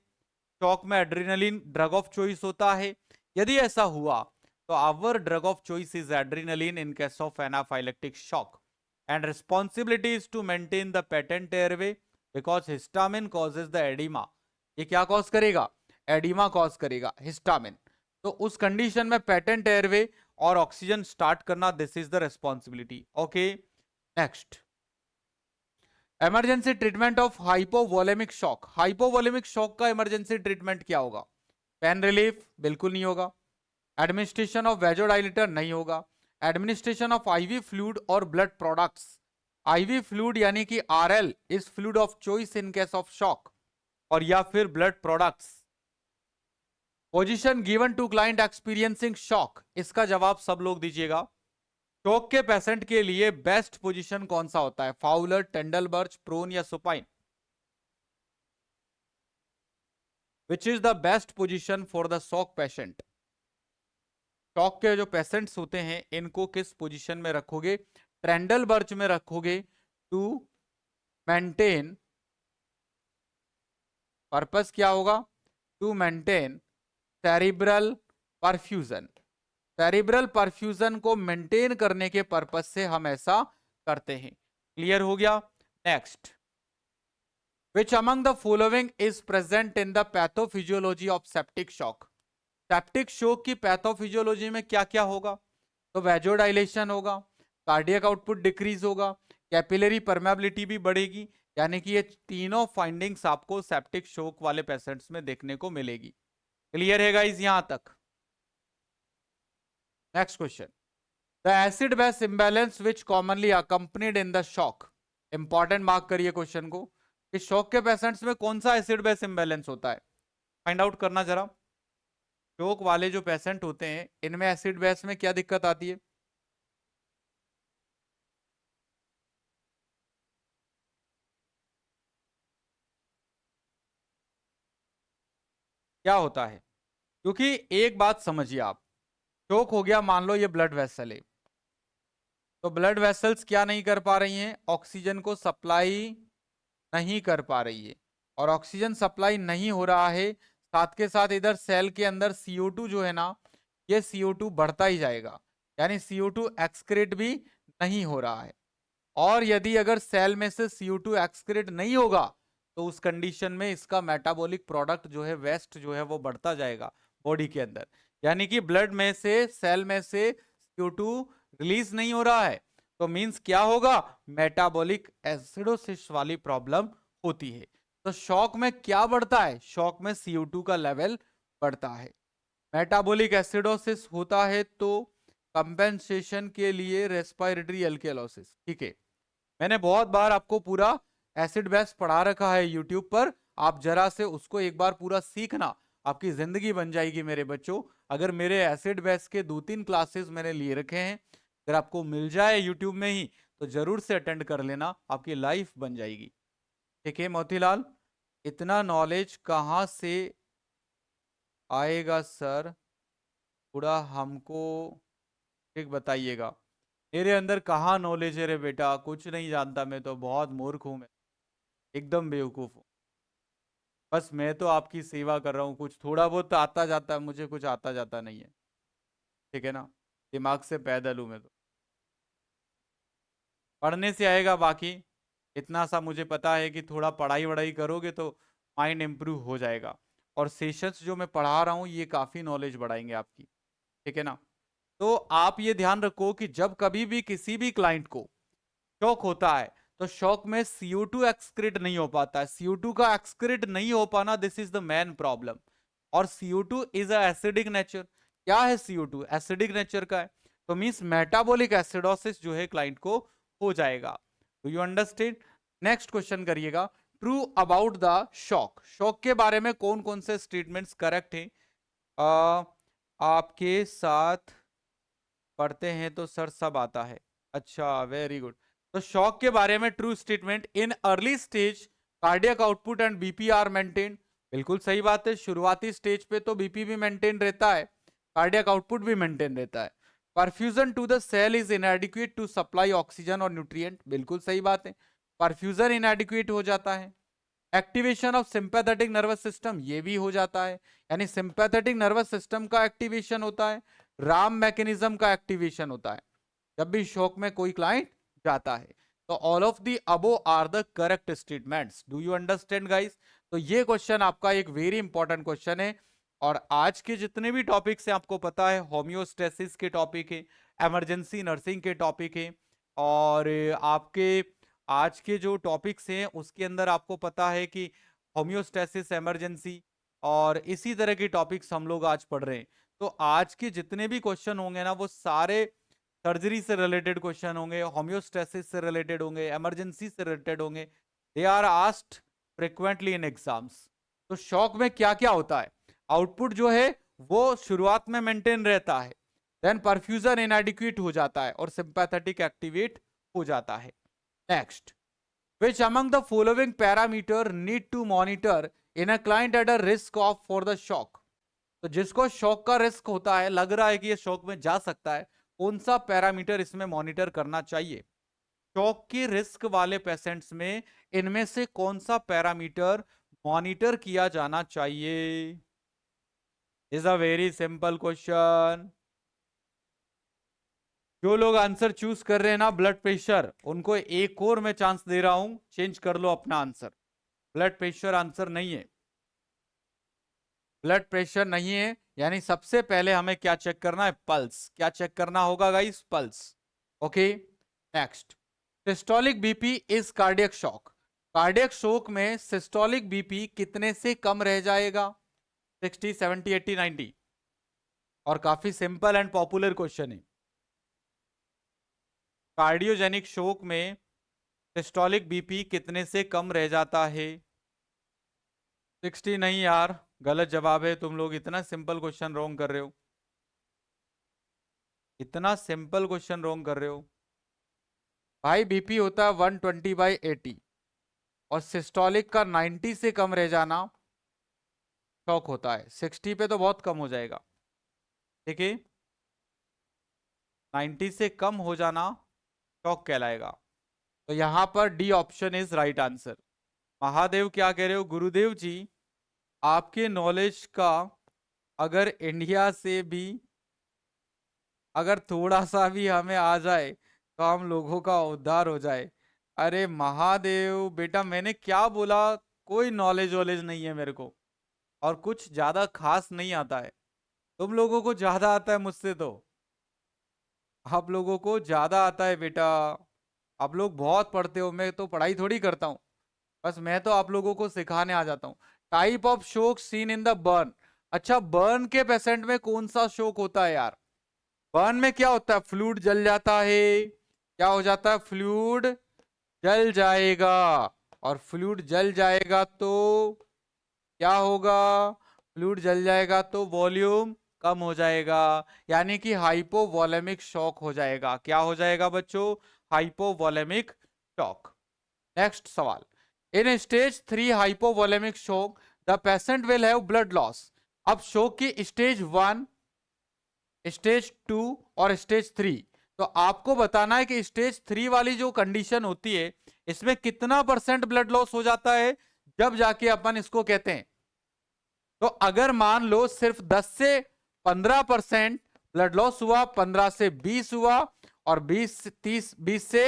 शॉक में एड्रेनलिन ड्रग ऑफ चॉइस होता है। यदि ऐसा हुआ तो our drug of choice is adrenaline in case of anaphylactic shock, and responsibility is to maintain the patent airway because histamine causes the edema. ये क्या कॉज करेगा? एडिमा कॉज करेगा हिस्टामिन। तो उस कंडीशन में पेटेंट एयरवे और oxygen start करना, this is the responsibility. Okay, next, emergency treatment of hypovolaemic shock. Hypovolaemic shock का इमरजेंसी ट्रीटमेंट क्या होगा? पेन रिलीफ बिल्कुल नहीं होगा, एडमिनिस्ट्रेशन ऑफ वेजोडाइलेटर नहीं होगा, एडमिनिस्ट्रेशन ऑफ आईवी फ्लूइड और ब्लड प्रोडक्ट्स आईवी फ्लूइड यानी कि RL is fluid of choice in case of shock, और या फिर blood products. Position given to client experiencing shock, इसका जवाब सब लोग दीजिएगा। शॉक के पेशेंट के लिए बेस्ट पोजीशन कौन सा होता है, फाउलर, टेंडलबर्च, प्रोन या supine? Which is the best position for the shock patient? Shock के जो पेशेंट्स होते हैं इनको किस पोजीशन में रखोगे? ट्रेंडलबर्च में रखोगे टू मेंटेन, पर्पस क्या होगा? To maintain cerebral perfusion. Cerebral perfusion को मेंटेन करने के पर्पस से हम ऐसा करते हैं। क्लियर हो गया? Next, which among the following is present in the pathophysiology of septic shock? Septic shock की पैथोफिजियोलॉजी में क्या क्या होगा? तो वेजोडाइलेशन होगा, कार्डियक आउटपुट डिक्रीज होगा, कैपिलरी परमेबिलिटी भी बढ़ेगी, यानी कि ये तीनों फाइंडिंग्स आपको सेप्टिक शॉक वाले पेशेंट्स में देखने को मिलेगी। क्लियर है गाइस यहां तक? Next question, the acid base imbalance which commonly accompanied in the shock. Important mark करिए क्वेश्चन को कि शॉक के पेशेंट्स में कौन सा एसिड बेस इंबैलेंस होता है, फाइंड आउट करना जरा। शॉक वाले जो पेशेंट होते हैं इनमें एसिड बेस में क्या दिक्कत आती है? क्या होता है? क्योंकि एक बात समझिए आप, शॉक हो गया, मान लो ये ब्लड वेसल है, तो ब्लड वेसल्स क्या नहीं कर पा रही हैं? ऑक्सीजन को सप्लाई नहीं कर पा रही है, और ऑक्सीजन सप्लाई नहीं हो रहा है, साथ के साथ इधर सेल के अंदर CO2 जो है ना, ये CO2 बढ़ता ही जाएगा, यानी CO2 एक्सक्रीट भी नहीं हो रहा है। और यदि अगर सेल में से CO2 एक्सक्रीट नहीं होगा तो उस कंडीशन में इसका मेटाबॉलिक प्रोडक्ट जो है, वेस्ट जो है, वो बढ़ता जाएगा बॉडी के अंदर, यानी कि ब्लड में से, सेल में से CO2 रिलीज नहीं हो रहा है, तो मींस क्या होगा? मेटाबॉलिक एसिडोसिस वाली प्रॉब्लम होती है। तो शॉक में क्या बढ़ता है? शॉक में CO2 का लेवल बढ़ता है। मेटाबॉलिक एसिडोसिस होता है तो कंपेंसेशन के लिए रेस्पिरेटरी अल्केलोसिस। ठीक है, मैंने बहुत बार आपको पूरा एसिड बेस पढ़ा रखा है यूट्यूब पर, आप जरा से उसको एक बार पूरा सीखना, आपकी जिंदगी बन जाएगी मेरे बच्चों। अगर मेरे एसिड बेस के 2-3 क्लासेस मैंने लिए रखे हैं, अगर आपको मिल जाए यूट्यूब में ही तो जरूर से अटेंड कर लेना, आपकी लाइफ बन जाएगी। ठीक है मोतीलाल, इतना नॉलेज कहाँ से आएगा सर, थोड़ा हमको ठीक बताइएगा। मेरे अंदर कहाँ नॉलेज है रे बेटा, कुछ नहीं जानता, मैं तो बहुत मूर्ख हूँ, मैं एकदम बेवकूफ हूँ। बस मैं तो आपकी सेवा कर रहा हूँ, कुछ थोड़ा बहुत आता जाता है मुझे, कुछ आता जाता नहीं है। ठीक है ना, दिमाग से पैदल हूँ मैं तो, पढ़ने से आएगा बाकी। इतना सा मुझे पता है कि थोड़ा पढ़ाई वढ़ाई करोगे तो माइंड इम्प्रूव हो जाएगा, और सेशंस जो मैं पढ़ा रहा हूँ ये काफ़ी नॉलेज बढ़ाएंगे आपकी। ठीक है ना, तो आप ये ध्यान रखो कि जब कभी भी किसी भी क्लाइंट को शॉक होता है तो शॉक में CO2 एक्सक्रीट नहीं हो पाता है। CO2 का एक्सक्रीट नहीं हो पाना, this is the main problem. और CO2 is a acidic nature. क्या है CO2? एसिडिक नेचर का है, तो मींस मेटाबॉलिक एसिडोसिस जो है क्लाइंट को हो जाएगा। Do you understand? Next question करिएगा, true about the shock. Shock के बारे में कौन कौन से स्टेटमेंट्स करेक्ट हैं? आपके साथ पढ़ते हैं तो सर सब आता है। अच्छा, वेरी गुड। तो शॉक के बारे में true statement, in early stage cardiac output and BP are maintain. बिल्कुल सही बात है, शुरुआती स्टेज पे तो बीपी भी मेंटेन रहता है, कार्डियक आउटपुट भी मेंटेन रहता है। Perfusion to the cell is inadequate to supply oxygen और न्यूट्रिएंट। बिल्कुल सही बात है, परफ्यूजन इनएडिक्वेट हो जाता है। Activation of sympathetic nervous system, ये भी हो जाता है, यानी सिंपैथेटिक नर्वस सिस्टम का एक्टिवेशन होता है, राम मैकेनिज्म का एक्टिवेशन होता है जब भी शॉक में कोई क्लाइंट जाता है। तो all of the above are the correct statements. Do you understand guys? तो ये क्वेश्चन आपका एक वेरी इंपॉर्टेंट क्वेश्चन है, और आज के जितने भी टॉपिक्स हैं आपको पता है, होम्योस्टेसिस के टॉपिक है, इमरजेंसी नर्सिंग के टॉपिक है, और आपके आज के जो टॉपिक्स हैं उसके अंदर आपको पता है कि होम्योस्टेसिस, इमरजेंसी और इसी तरह के टॉपिक्स हम लोग आज पढ़ रहे हैं। तो आज के जितने भी क्वेश्चन होंगे ना वो सारे सर्जरी से रिलेटेड क्वेश्चन होंगे, होम्योस्टेसिस से रिलेटेड होंगे, इमरजेंसी से रिलेटेड होंगे। They are asked frequently in exams. तो शॉक में क्या क्या होता है? आउटपुट जो है वो शुरुआत में मेंटेन रहता है, देन परफ्यूजन इनएडिक्वेट हो जाता है और सिंपैथेटिक एक्टिवेट हो जाता है। Next, which among the following parameter need to monitor in a client at a risk of for the shock? तो जिसको शॉक का रिस्क होता है, लग रहा है कि ये शॉक में जा सकता है, कौन सा पैरामीटर इसमें मॉनिटर करना चाहिए? शॉक की रिस्क वाले पेशेंट्स में इनमें से कौन सा पैरामीटर मॉनिटर किया जाना चाहिए? Is a very simple question. जो लोग आंसर चूज कर रहे हैं ना ब्लड प्रेशर, उनको एक और मैं चांस दे रहा हूं, चेंज कर लो अपना आंसर। ब्लड प्रेशर आंसर नहीं है, ब्लड प्रेशर नहीं है। यानी सबसे पहले हमें क्या चेक करना है? पल्स। क्या चेक करना होगा guys? Pulse. Okay, next, systolic BP is cardiac shock. Cardiac shock में सिस्टोलिक बीपी कितने से कम रह जाएगा? 60, 70, 80, 90। और काफी सिंपल एंड पॉपुलर क्वेश्चन है। कार्डियोजेनिक शॉक में सिस्टोलिक बीपी कितने से कम रह जाता है? 60 नहीं यार, गलत जवाब है। तुम लोग इतना सिंपल क्वेश्चन रॉन्ग कर रहे हो, इतना सिंपल क्वेश्चन रॉन्ग कर रहे हो। भाई बीपी होता है 120/80 और सिस्टोलिक का 90 से कम रह जाना शॉक होता है। 60 पे तो बहुत कम हो जाएगा, ठीक है, 90 से कम हो जाना शॉक कहलाएगा। तो यहां पर D option is right answer. Mahadev क्या कह रहे हो? गुरुदेव जी, आपके नॉलेज का अगर इंडिया से भी अगर थोड़ा सा भी हमें आ जाए तो हम लोगों का उद्धार हो जाए। अरे महादेव बेटा, मैंने क्या बोला? कोई नॉलेज वॉलेज नहीं है मेरे को, और कुछ ज्यादा खास नहीं आता है। तुम लोगों को ज्यादा आता है मुझसे, तो आप लोगों को ज्यादा आता है बेटा। आप लोग बहुत पढ़ते हो, मैं तो पढ़ाई थोड़ी करता हूँ, बस मैं तो आप लोगों को सिखाने आ जाता हूँ। टाइप ऑफ शोक सीन इन द बर्न। अच्छा, बर्न के पेशेंट में कौन सा शोक होता है यार? बर्न में क्या होता है? फ्लूइड जल जाता है। क्या हो जाता है? फ्लूइड जल जाएगा। और फ्लूइड जल जाएगा तो क्या होगा? फ्लूइड जल जाएगा तो वॉल्यूम कम हो जाएगा, यानी कि हाइपोवोलेमिक शॉक हो जाएगा। क्या हो जाएगा बच्चों? Hypovolemic shock. नेक्स्ट सवाल, in stage 3 hypovolaemic shock the patient will have blood loss. अब शॉक की स्टेज 1, स्टेज 2 और स्टेज 3, तो आपको बताना है कि स्टेज 3 वाली जो कंडीशन होती है, इसमें कितना परसेंट ब्लड लॉस हो जाता है, जब जाके अपन इसको कहते हैं। तो अगर मान लो सिर्फ 10 से 15% ब्लड लॉस हुआ, 15 से 20 हुआ, और 20 से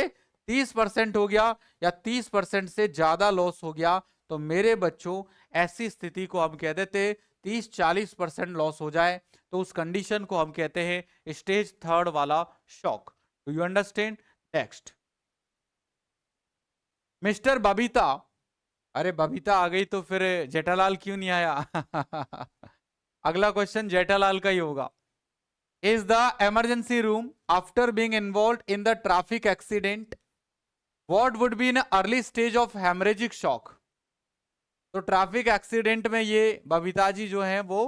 30% हो गया, या 30% से ज्यादा लॉस हो गया, तो मेरे बच्चों ऐसी स्थिति को हम कह देते 30-40% लॉस हो जाए, तो उस कंडीशन को हम कहते हैं स्टेज 3 वाला shock. Do you understand? Next, mister Babita. अरे बबीता आ गई तो फिर जेठालाल क्यों नहीं आया? अगला क्वेश्चन जेठालाल का ही होगा। Is the emergency room after being involve in the traffic accident what would be in early stage of haemorrhagic shock? तो ट्रैफिक एक्सीडेंट में ये बबीता जी जो हैं वो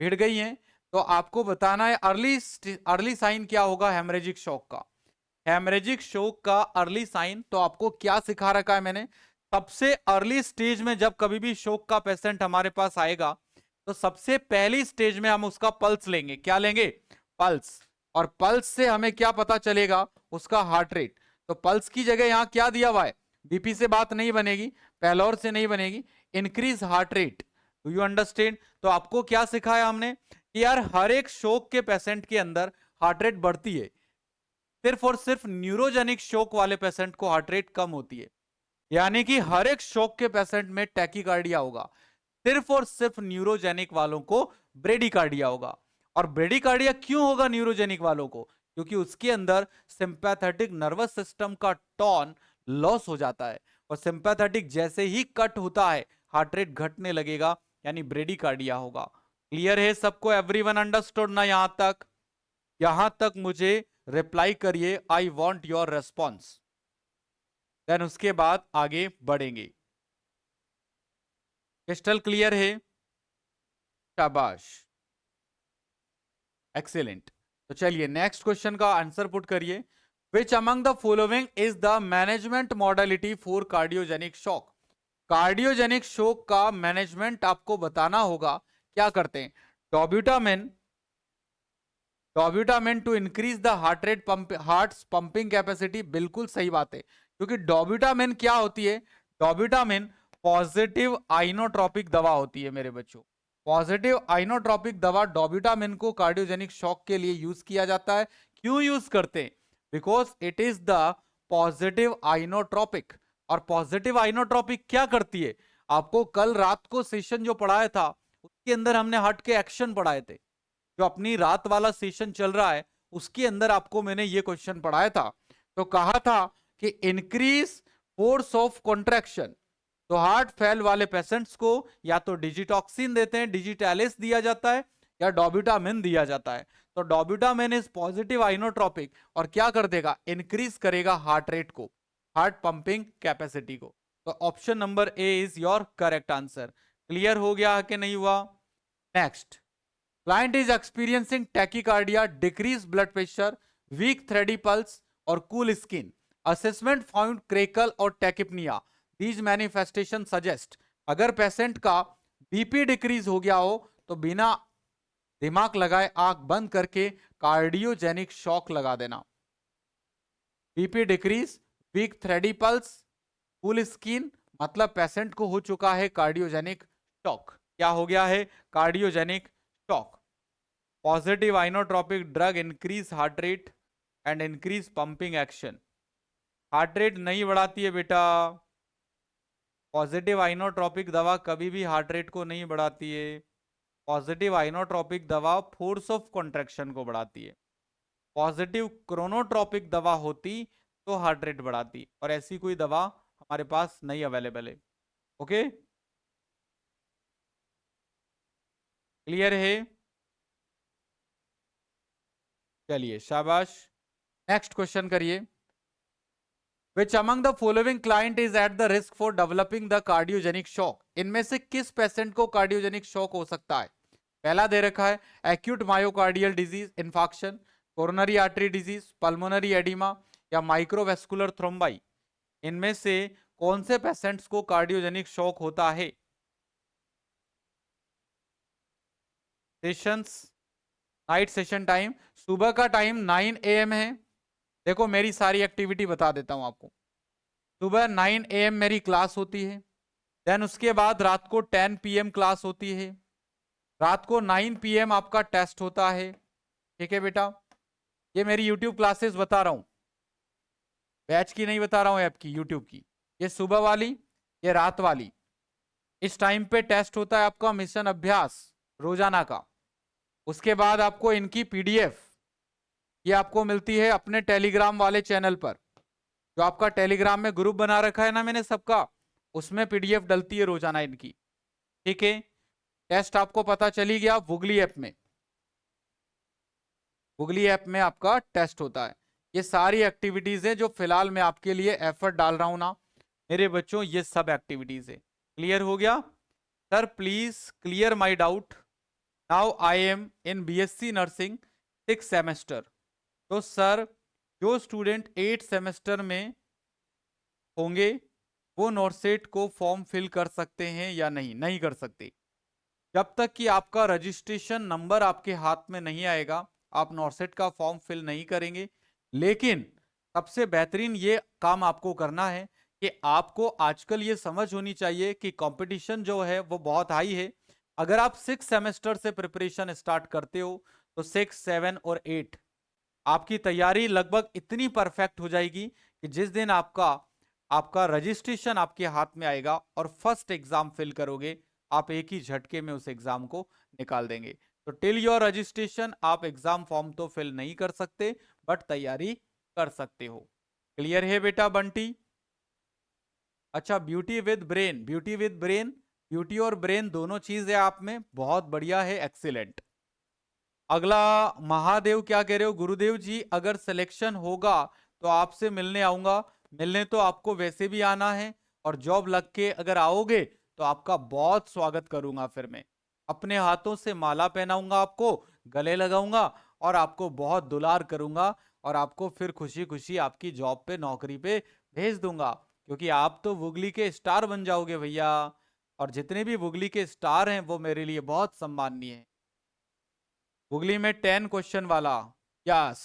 भिड़ गई हैं, तो आपको बताना है अर्ली साइन क्या होगा हेमरेजिक शॉक का। हेमरेजिक शॉक का अर्ली साइन, तो आपको क्या सिखा रखा है मैंने? सबसे अर्ली स्टेज में जब कभी भी शॉक का पेशेंट हमारे पास आएगा, तो सबसे पहली स्टेज में हम उसका पल्स लेंगे। क्या लेंगे? पल्स। और पल्स से हमें क्या पता चलेगा? उसका हार्ट रेट। तो पल्स की जगह यहां क्या दिया हुआ है? बीपी से बात नहीं बनेगी, पेलोर से नहीं बनेगी, increase heart rate. Do you understand? तो आपको क्या सिखाया हमने कि यार हर एक शॉक के पेशेंट के अंदर हार्ट रेट बढ़ती है, सिर्फ और सिर्फ न्यूरोजेनिक शॉक वाले पेशेंट को हार्ट रेट कम होती है। यानी कि हर एक शॉक के पेशेंट में टैकीकार्डिया होगा, सिर्फ और सिर्फ न्यूरोजेनिक वालों को ब्रेडिकार्डिया होगा। और ब्रेडिकार्डिया क्यों होगा न्यूरोजेनिक वालों को? क्योंकि उसके अंदर सिंपैथेटिक नर्वस सिस्टम का टोन लॉस हो जाता है, और सिंपैथेटिक जैसे ही कट होता है हार्ट रेट घटने लगेगा, यानी ब्रेडिकार्डिया होगा। क्लियर है सबको? एवरीवन अंडरस्टूड ना? यहां तक मुझे रिप्लाई करिए I want your response, then उसके बाद आगे बढ़ेंगे। क्रिस्टल क्लियर है? शाबाश, एक्सीलेंट। तो चलिए नेक्स्ट क्वेश्चन का आंसर पुट करिए। Which among the following is the management modality for cardiogenic shock? Cardiogenic shock का मैनेजमेंट आपको बताना होगा। क्या करते हैं? Dobutamine, dobutamine to increase the heart rate, heart pumping capacity. बिल्कुल सही बात है, क्योंकि डोब्यूटामिन क्या होती है? डोब्यूटामिन पॉजिटिव आइनोट्रोपिक दवा होती है मेरे बच्चों। पॉजिटिव आइनोट्रोपिक दवा डोब्यूटामिन को कार्डियोजेनिक शॉक के लिए यूज किया जाता है। क्यों यूज करते हैं? Because it is the positive inotropic. और पॉजिटिव आइनोट्रोपिक क्या करती है? आपको कल रात को सेशन जो पढ़ाया था उसके अंदर हमने हार्ट के एक्शन पढ़ाए थे। जो अपनी रात वाला सेशन चल रहा है उसके अंदर आपको मैंने ये क्वेश्चन पढ़ाया था। तो कहा था कि इंक्रीज फोर्स ऑफ कॉन्ट्रैक्शन। तो हार्ट फेल वाले पेशेंट्स को या तो डिजिटॉक्सिन देते हैं, डिजिटैलिस दिया जाता है, या डोब्यूटामिन दिया जाता है। तो डोब्यूटामिन इज पॉजिटिव आइनोट्रोपिक और क्या कर देगा? इंक्रीज करेगा हार्ट रेट को, हार्ट पंपिंग कैपेसिटी को। तो option number A is your correct answer. Clear हो गया कि नहीं हुआ? Next, client is experiencing tachycardia, decrease blood pressure, weak thready pulse और cool skin. Assessment found crackle और टैकिपनिया। These manifestation suggest. अगर पेशेंट का बीपी डिक्रीज हो गया हो तो बिना दिमाग लगाए आंख बंद करके कार्डियोजेनिक शॉक लगा देना। BP decrease, week thready pulse, cool skin, मतलब पेशेंट को हो चुका है कार्डियोजेनिक शॉक। क्या हो गया है? Cardiogenic shock. Positive inotropic drug increase heart rate and increase pumping action. Heart rate नहीं बढ़ाती है बेटा। पॉजिटिव आइनोट्रोपिक दवा कभी भी हार्ट रेट को नहीं बढ़ाती है। पॉजिटिव आइनोट्रोपिक दवा फोर्स ऑफ कॉन्ट्रैक्शन को बढ़ाती है। पॉजिटिव क्रोनोट्रोपिक दवा होती तो हार्ट रेट बढ़ाती, और ऐसी कोई दवा हमारे पास नहीं अवेलेबल है। ओके, क्लियर है? चलिए शाबाश, नेक्स्ट क्वेश्चन करिए। Which among the following client is at the risk for developing the cardiogenic shock? इनमें से किस पेशेंट को कार्डियोजेनिक शॉक हो सकता है? पहला दे रखा है acute myocardial disease infarction, coronary artery disease, pulmonary oedema या माइक्रोवेस्कुलर थ्रोम्बाई। इनमें से कौन से पेशेंट्स को कार्डियोजेनिक शॉक होता है? सेशंस, नाइट सेशन टाइम, सुबह का टाइम 9 AM है। देखो मेरी सारी एक्टिविटी बता देता हूं आपको। सुबह 9 AM मेरी क्लास होती है, देन उसके बाद रात को 10 PM क्लास होती है, रात को 9 PM आपका टेस्ट होता है। ठीक है बेटा, ये मेरी यूट्यूब क्लासेस बता रहा हूं, बैच की नहीं बता रहा हूं, ऐप की, यूट्यूब की। ये सुबह वाली, ये रात वाली। इस टाइम पे टेस्ट होता है आपका मिशन अभ्यास रोजाना का। उसके बाद आपको इनकी PDF ये आपको मिलती है अपने टेलीग्राम वाले चैनल पर। जो आपका टेलीग्राम में ग्रुप बना रखा है ना मैंने सबका, उसमें PDF डलती है रोजाना इनकी। ठीक है, टेस्ट आपको पता चली गया गूगली ऐप में। गूगली ऐप में आपका टेस्ट होता है। ये सारी एक्टिविटीज है जो फिलहाल मैं आपके लिए एफर्ट डाल रहा हूं ना मेरे बच्चों, ये सब एक्टिविटीज है। क्लियर हो गया? Sir please clear my doubt. Now I am in BSc nursing 6 semester. तो सर जो स्टूडेंट 8 सेमेस्टर में होंगे वो नॉर्सेट को फॉर्म फिल कर सकते हैं या नहीं? नहीं कर सकते। जब तक कि आपका रजिस्ट्रेशन नंबर आपके हाथ में नहीं आएगा आप नॉर्सेट का फॉर्म फिल नहीं करेंगे। लेकिन सबसे बेहतरीन ये काम आपको करना है कि आपको आजकल ये समझ होनी चाहिए कि कंपटीशन जो है वो बहुत हाई है। अगर आप 6 सेमेस्टर से प्रिपरेशन स्टार्ट करते हो तो 6, 7 और 8 आपकी तैयारी लगभग इतनी परफेक्ट हो जाएगी कि जिस दिन आपका आपका रजिस्ट्रेशन आपके हाथ में आएगा और फर्स्ट एग्जाम फिल करोगे आप एक ही झटके में उस एग्जाम को निकाल देंगे। तो टिल योर रजिस्ट्रेशन आप एग्जाम फॉर्म तो फिल नहीं कर सकते बट तैयारी कर सकते हो। क्लियर है बेटा बंटी? अच्छा, beauty with brain, beauty with brain, beauty और ब्रेन दोनों चीज है आप में, बहुत बढ़िया है, एक्सीलेंट। अगला महादेव क्या कह रहे हो? गुरुदेव जी अगर सिलेक्शन होगा तो आपसे मिलने आऊंगा। मिलने तो आपको वैसे भी आना है, और जॉब लग के अगर आओगे तो आपका बहुत स्वागत करूंगा। फिर मैं अपने हाथों से माला पहनाऊंगा, आपको गले लगाऊंगा, और आपको बहुत दुलार करूंगा, और आपको फिर खुशी खुशी आपकी जॉब पे, नौकरी पे भेज दूंगा, क्योंकि आप तो वुगली के स्टार बन जाओगे भैया। और जितने भी वुगली के स्टार हैं वो मेरे लिए बहुत सम्माननीय है। गूगली में 10 क्वेश्चन वाला। यस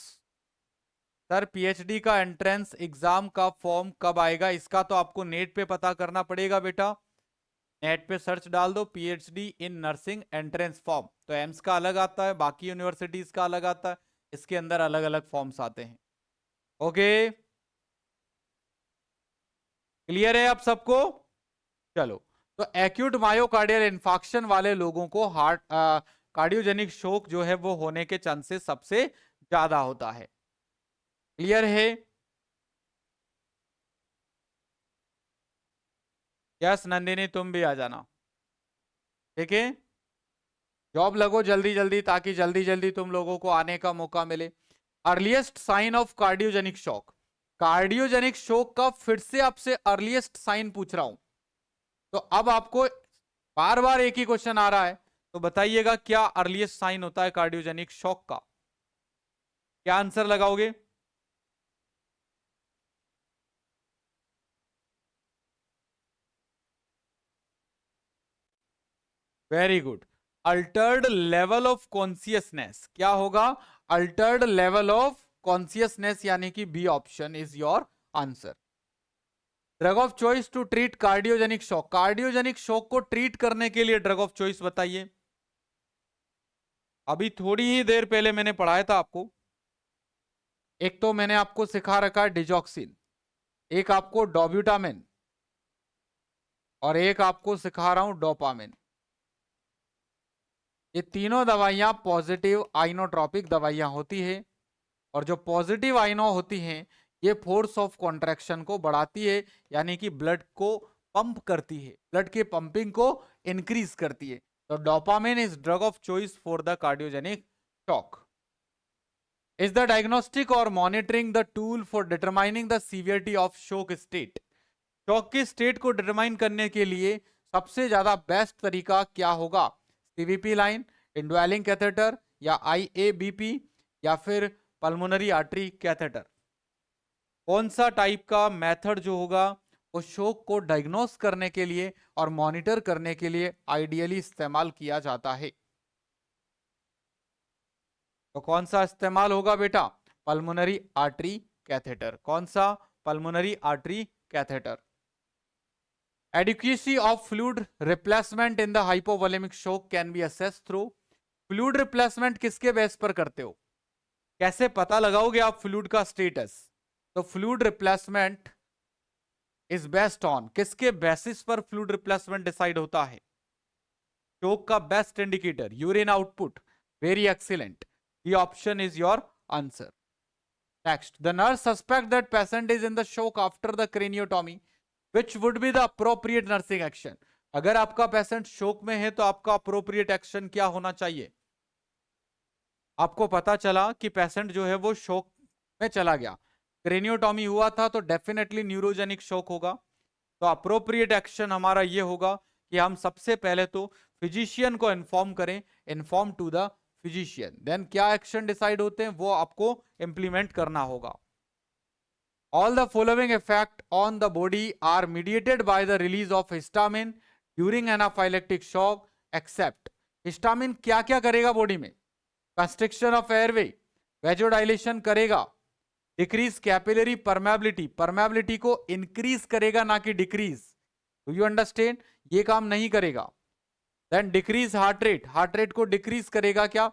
सर, पीएचडी का एंट्रेंस एग्जाम का फॉर्म कब आएगा? इसका तो आपको नेट पे पता करना पड़ेगा बेटा। नेट पे सर्च डाल दो PhD in nursing entrance form, तो एम्स का अलग आता है, बाकी यूनिवर्सिटीज का अलग आता है, इसके अंदर अलग अलग फॉर्म्स आते हैं। ओके, क्लियर है आप सबको? चलो, तो एक्यूट मायोकार्डियल इन्फाक्शन वाले लोगों को हार्ट कार्डियोजेनिक शोक जो है वो होने के चांसेस सबसे ज्यादा होता है। क्लियर है? यस नंदिनी, तुम भी आ जाना। ठीक है, जॉब लगो जल्दी जल्दी, ताकि जल्दी जल्दी तुम लोगों को आने का मौका मिले। Earliest sign of cardiogenic shock. Cardiogenic shock का फिर से आपसे अर्लीस्ट साइन पूछ रहा हूं, तो अब आपको बार बार एक ही क्वेश्चन आ रहा है, तो बताइएगा क्या अर्लीस्ट साइन होता है कार्डियोजेनिक शॉक का? क्या आंसर लगाओगे? Very good, altered level of consciousness. क्या होगा? अल्टर्ड लेवल ऑफ कॉन्सियसनेस, यानी कि B option is your answer. Drug of choice to treat cardiogenic shock. Cardiogenic shock को ट्रीट करने के लिए ड्रग ऑफ चॉइस बताइए। अभी थोड़ी ही देर पहले मैंने पढ़ाया था आपको। एक तो मैंने आपको सिखा रखा है डिजॉक्सिन, एक आपको डोब्यूटामिन, और एक आपको सिखा रहा हूं डोपामिन। ये तीनों दवाइयां पॉजिटिव आइनोट्रॉपिक दवाइयां होती है, और जो पॉजिटिव आइनो होती हैं ये फोर्स ऑफ कॉन्ट्रैक्शन को बढ़ाती है, यानी कि ब्लड को पंप करती है, ब्लड के पंपिंग को इंक्रीज करती है। तो dopamine is drug of choice for the cardiogenic shock. Is the diagnostic और monitoring the tool for determining the severity of shock state. Shock की स्टेट को डिटरमाइन करने के लिए सबसे ज्यादा बेस्ट तरीका क्या होगा? सीवीपी लाइन, इंडवेलिंग कैथेटर, या आईएबीपी, या फिर पल्मोनरी आर्टरी कैथेटर? कौन सा टाइप का मेथड जो होगा वो शोक को डायग्नोस करने के लिए और मॉनिटर करने के लिए आइडियली इस्तेमाल किया जाता है? तो कौन सा इस्तेमाल होगा बेटा? Pulmonary artery catheter. कौन सा? Pulmonary artery catheter. Adequacy of fluid replacement in the hypovolemic shock can be assessed through। Fluid replacement किसके बेस पर करते हो? कैसे पता लगाओगे आप फ्लूइड का स्टेटस? तो fluid replacement is based on, किसके बेसिस पर फ्लूइड रिप्लेसमेंट डिसाइड होता है? शोक का best indicator urine output. Very excellent, ये option is your answer. Next, the nurse suspect that patient is in the shock after the craniotomy, which would be the appropriate nursing action. अगर आपका patient शोक में है तो आपका appropriate action क्या होना चाहिए? आपको पता चला कि पेशेंट जो है वो शोक में चला गया, क्रेनियोटॉमी हुआ था, तो डेफिनेटली न्यूरोजेनिक शोक होगा। तो अप्रोप्रिएट एक्शन हमारा ये होगा कि हम सबसे पहले तो फिजिशियन को इन्फॉर्म करें, inform to the physician, then क्या एक्शन डिसाइड होते हैं वो आपको इंप्लीमेंट करना होगा। All the following effect on the body are mediated by the release of histamine during anaphylactic shock except। histamine क्या क्या करेगा बॉडी में? कंस्ट्रिक्शन ऑफ एयरवे, वेजोडाइलेशन करेगा, डिक्रीज कैपिलरी परमेबिलिटी, परमेबिलिटी को इंक्रीज करेगा ना कि डिक्रीज। Do you understand? ये काम नहीं करेगा। Then decrease heart rate, heart rate को डिक्रीज करेगा क्या?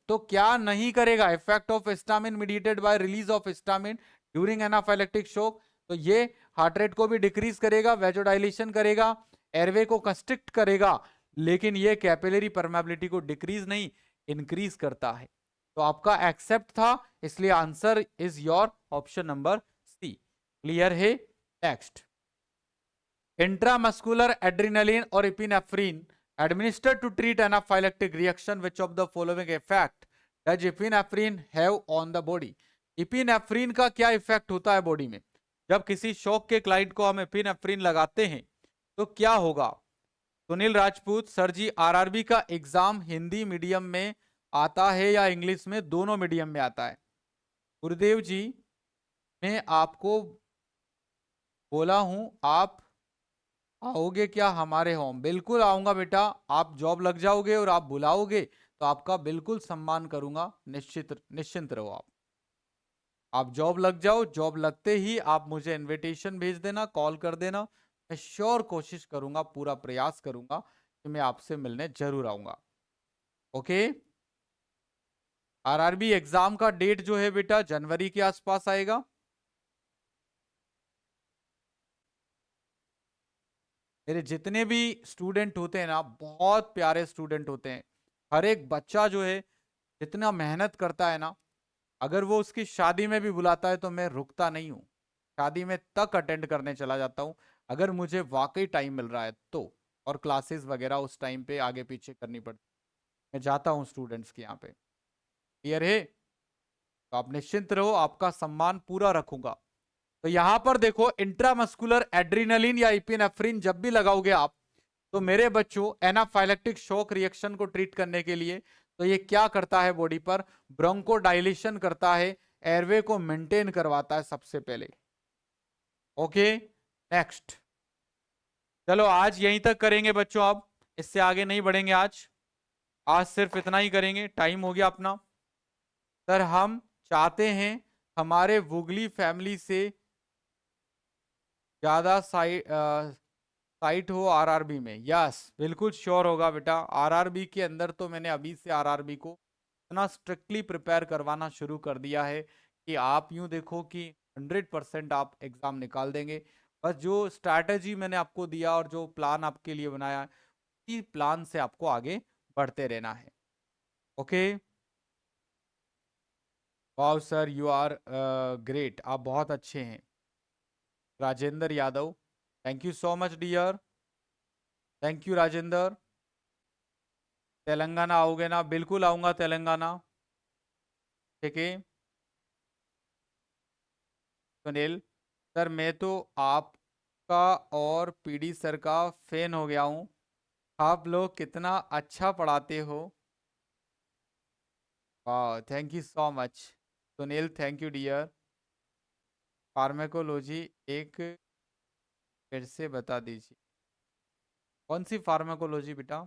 तो क्या नहीं करेगा? Effect of histamine mediated by release of histamine during anaphylactic shock, तो ये हार्ट रेट को भी डिक्रीज करेगा, वेजोडाइलेशन करेगा, एयरवे को कंस्ट्रिक्ट करेगा, लेकिन ये कैपिलरी परमेबिलिटी को डिक्रीज नहीं इंक्रीज करता है। तो आपका एक्सेप्ट था, इसलिए answer is your option number C. Clear है? नेक्स्ट, इंट्रामस्कुलर एड्रेनालिन और epinephrine administered to treat anaphylactic reaction, which of the following effect does epinephrine have on the body? Epinephrine का क्या इफेक्ट होता है बॉडी में? जब किसी शौक के क्लाइंट को हम इपिनेफ्रिन लगाते हैं तो क्या होगा? सुनील राजपूत, सर जी आरआरबी का एग्जाम हिंदी मीडियम में आता है या इंग्लिश में? दोनों मीडियम में आता है। गुरुदेव जी, मैं आपको बोला हूं, आप आओगे क्या हमारे होम? बिल्कुल आऊंगा बेटा। आप जॉब लग जाओगे और आप बुलाओगे तो आपका बिल्कुल सम्मान करूंगा। निश्चिंत रहो आप जॉब लग जाओ, जॉब लगते ही आप मुझे इनविटेशन भेज देना, कॉल कर देना। मैं श्योर कोशिश करूंगा, पूरा प्रयास करूंगा कि मैं आपसे मिलने जरूर आऊंगा। ओके। आरआरबी एग्जाम का डेट जो है बेटा जनवरी के आसपास आएगा। मेरे जितने भी स्टूडेंट होते हैं ना, बहुत प्यारे स्टूडेंट होते हैं। हर एक बच्चा जो है जितना मेहनत करता है ना, अगर वो उसकी शादी में भी बुलाता है तो मैं रुकता नहीं हूँ। शादी में तक अटेंड करने चला जाता हूँ अगर मुझे वाकई टाइम मिल रहा है तो। और क्लासेस वगैरह उस टाइम पे आगे पीछे करनी पड़ती, मैं जाता हूँ स्टूडेंट्स के यहाँ पे। क्लियर है? तो आप निश्चिंत रहो, आपका सम्मान पूरा रखूंगा। तो यहां पर देखो, इंट्रामस्कुलर एड्रीनलिन या इपिनेफ्रिन जब भी लगाओगे आप, तो मेरे बच्चों एनाफाइलेक्टिक शॉक रिएक्शन को ट्रीट करने के लिए तो ये क्या करता है बॉडी पर? ब्रोंको डायलेशन करता है, एयरवे को मेंटेन करवाता है सबसे पहले। Okay, next. चलो आज यहीं तक करेंगे बच्चों, अब इससे आगे नहीं बढ़ेंगे। आज आज सिर्फ इतना ही करेंगे, टाइम हो गया अपना। सर हम चाहते हैं हमारे वुगली फैमिली से ज्यादा साइट हो आरआरबी में। यस, बिल्कुल श्योर होगा बेटा। आरआरबी के अंदर तो मैंने अभी से आरआरबी को इतना स्ट्रिक्टली प्रिपेयर करवाना शुरू कर दिया है कि आप यूं देखो कि 100% आप एग्जाम निकाल देंगे। बस जो स्ट्रैटेजी मैंने आपको दिया और जो प्लान आपके लिए बनाया, उसी प्लान से आपको आगे बढ़ते रहना है। Okay. Wow sir, you are great, आप बहुत अच्छे हैं। Rajendra Yadav, thank you so much dear. Thank you Rajendra. Telangana आओगे ना? बिल्कुल आऊंगा तेलंगाना। ठीक है। सुनील सर, मैं तो आपका और पीडी सर का फैन हो गया हूँ। आप लोग कितना अच्छा पढ़ाते हो। वाह, thank you so much Sunil, thank you dear. Pharmacology एक फिर से बता दीजिए। कौन सी फार्मेकोलॉजी बेटा?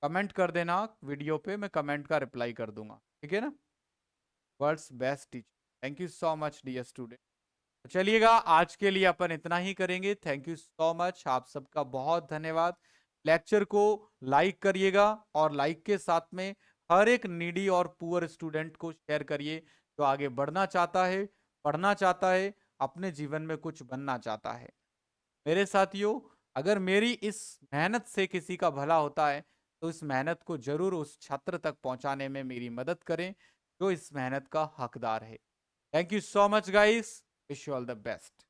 कमेंट कर देना वीडियो पे, मैं कमेंट का रिप्लाई कर दूंगा, ठीक है ना? World's best teacher, thank you so much dear student. चलिएगा, आज के लिए अपन इतना ही करेंगे। थैंक यू सो मच, आप सबका बहुत धन्यवाद। लेक्चर को लाइक करिएगा और लाइक के साथ में हर एक नीडी और पुअर स्टूडेंट को शेयर करिए जो आगे बढ़ना चाहता है, पढ़ना चाहता है, अपने जीवन में कुछ बनना चाहता है। मेरे साथियों, अगर मेरी इस मेहनत से किसी का भला होता है तो इस मेहनत को जरूर उस छात्र तक पहुंचाने में मेरी मदद करें जो इस मेहनत का हकदार है। Thank you so much guys, wish you all the best.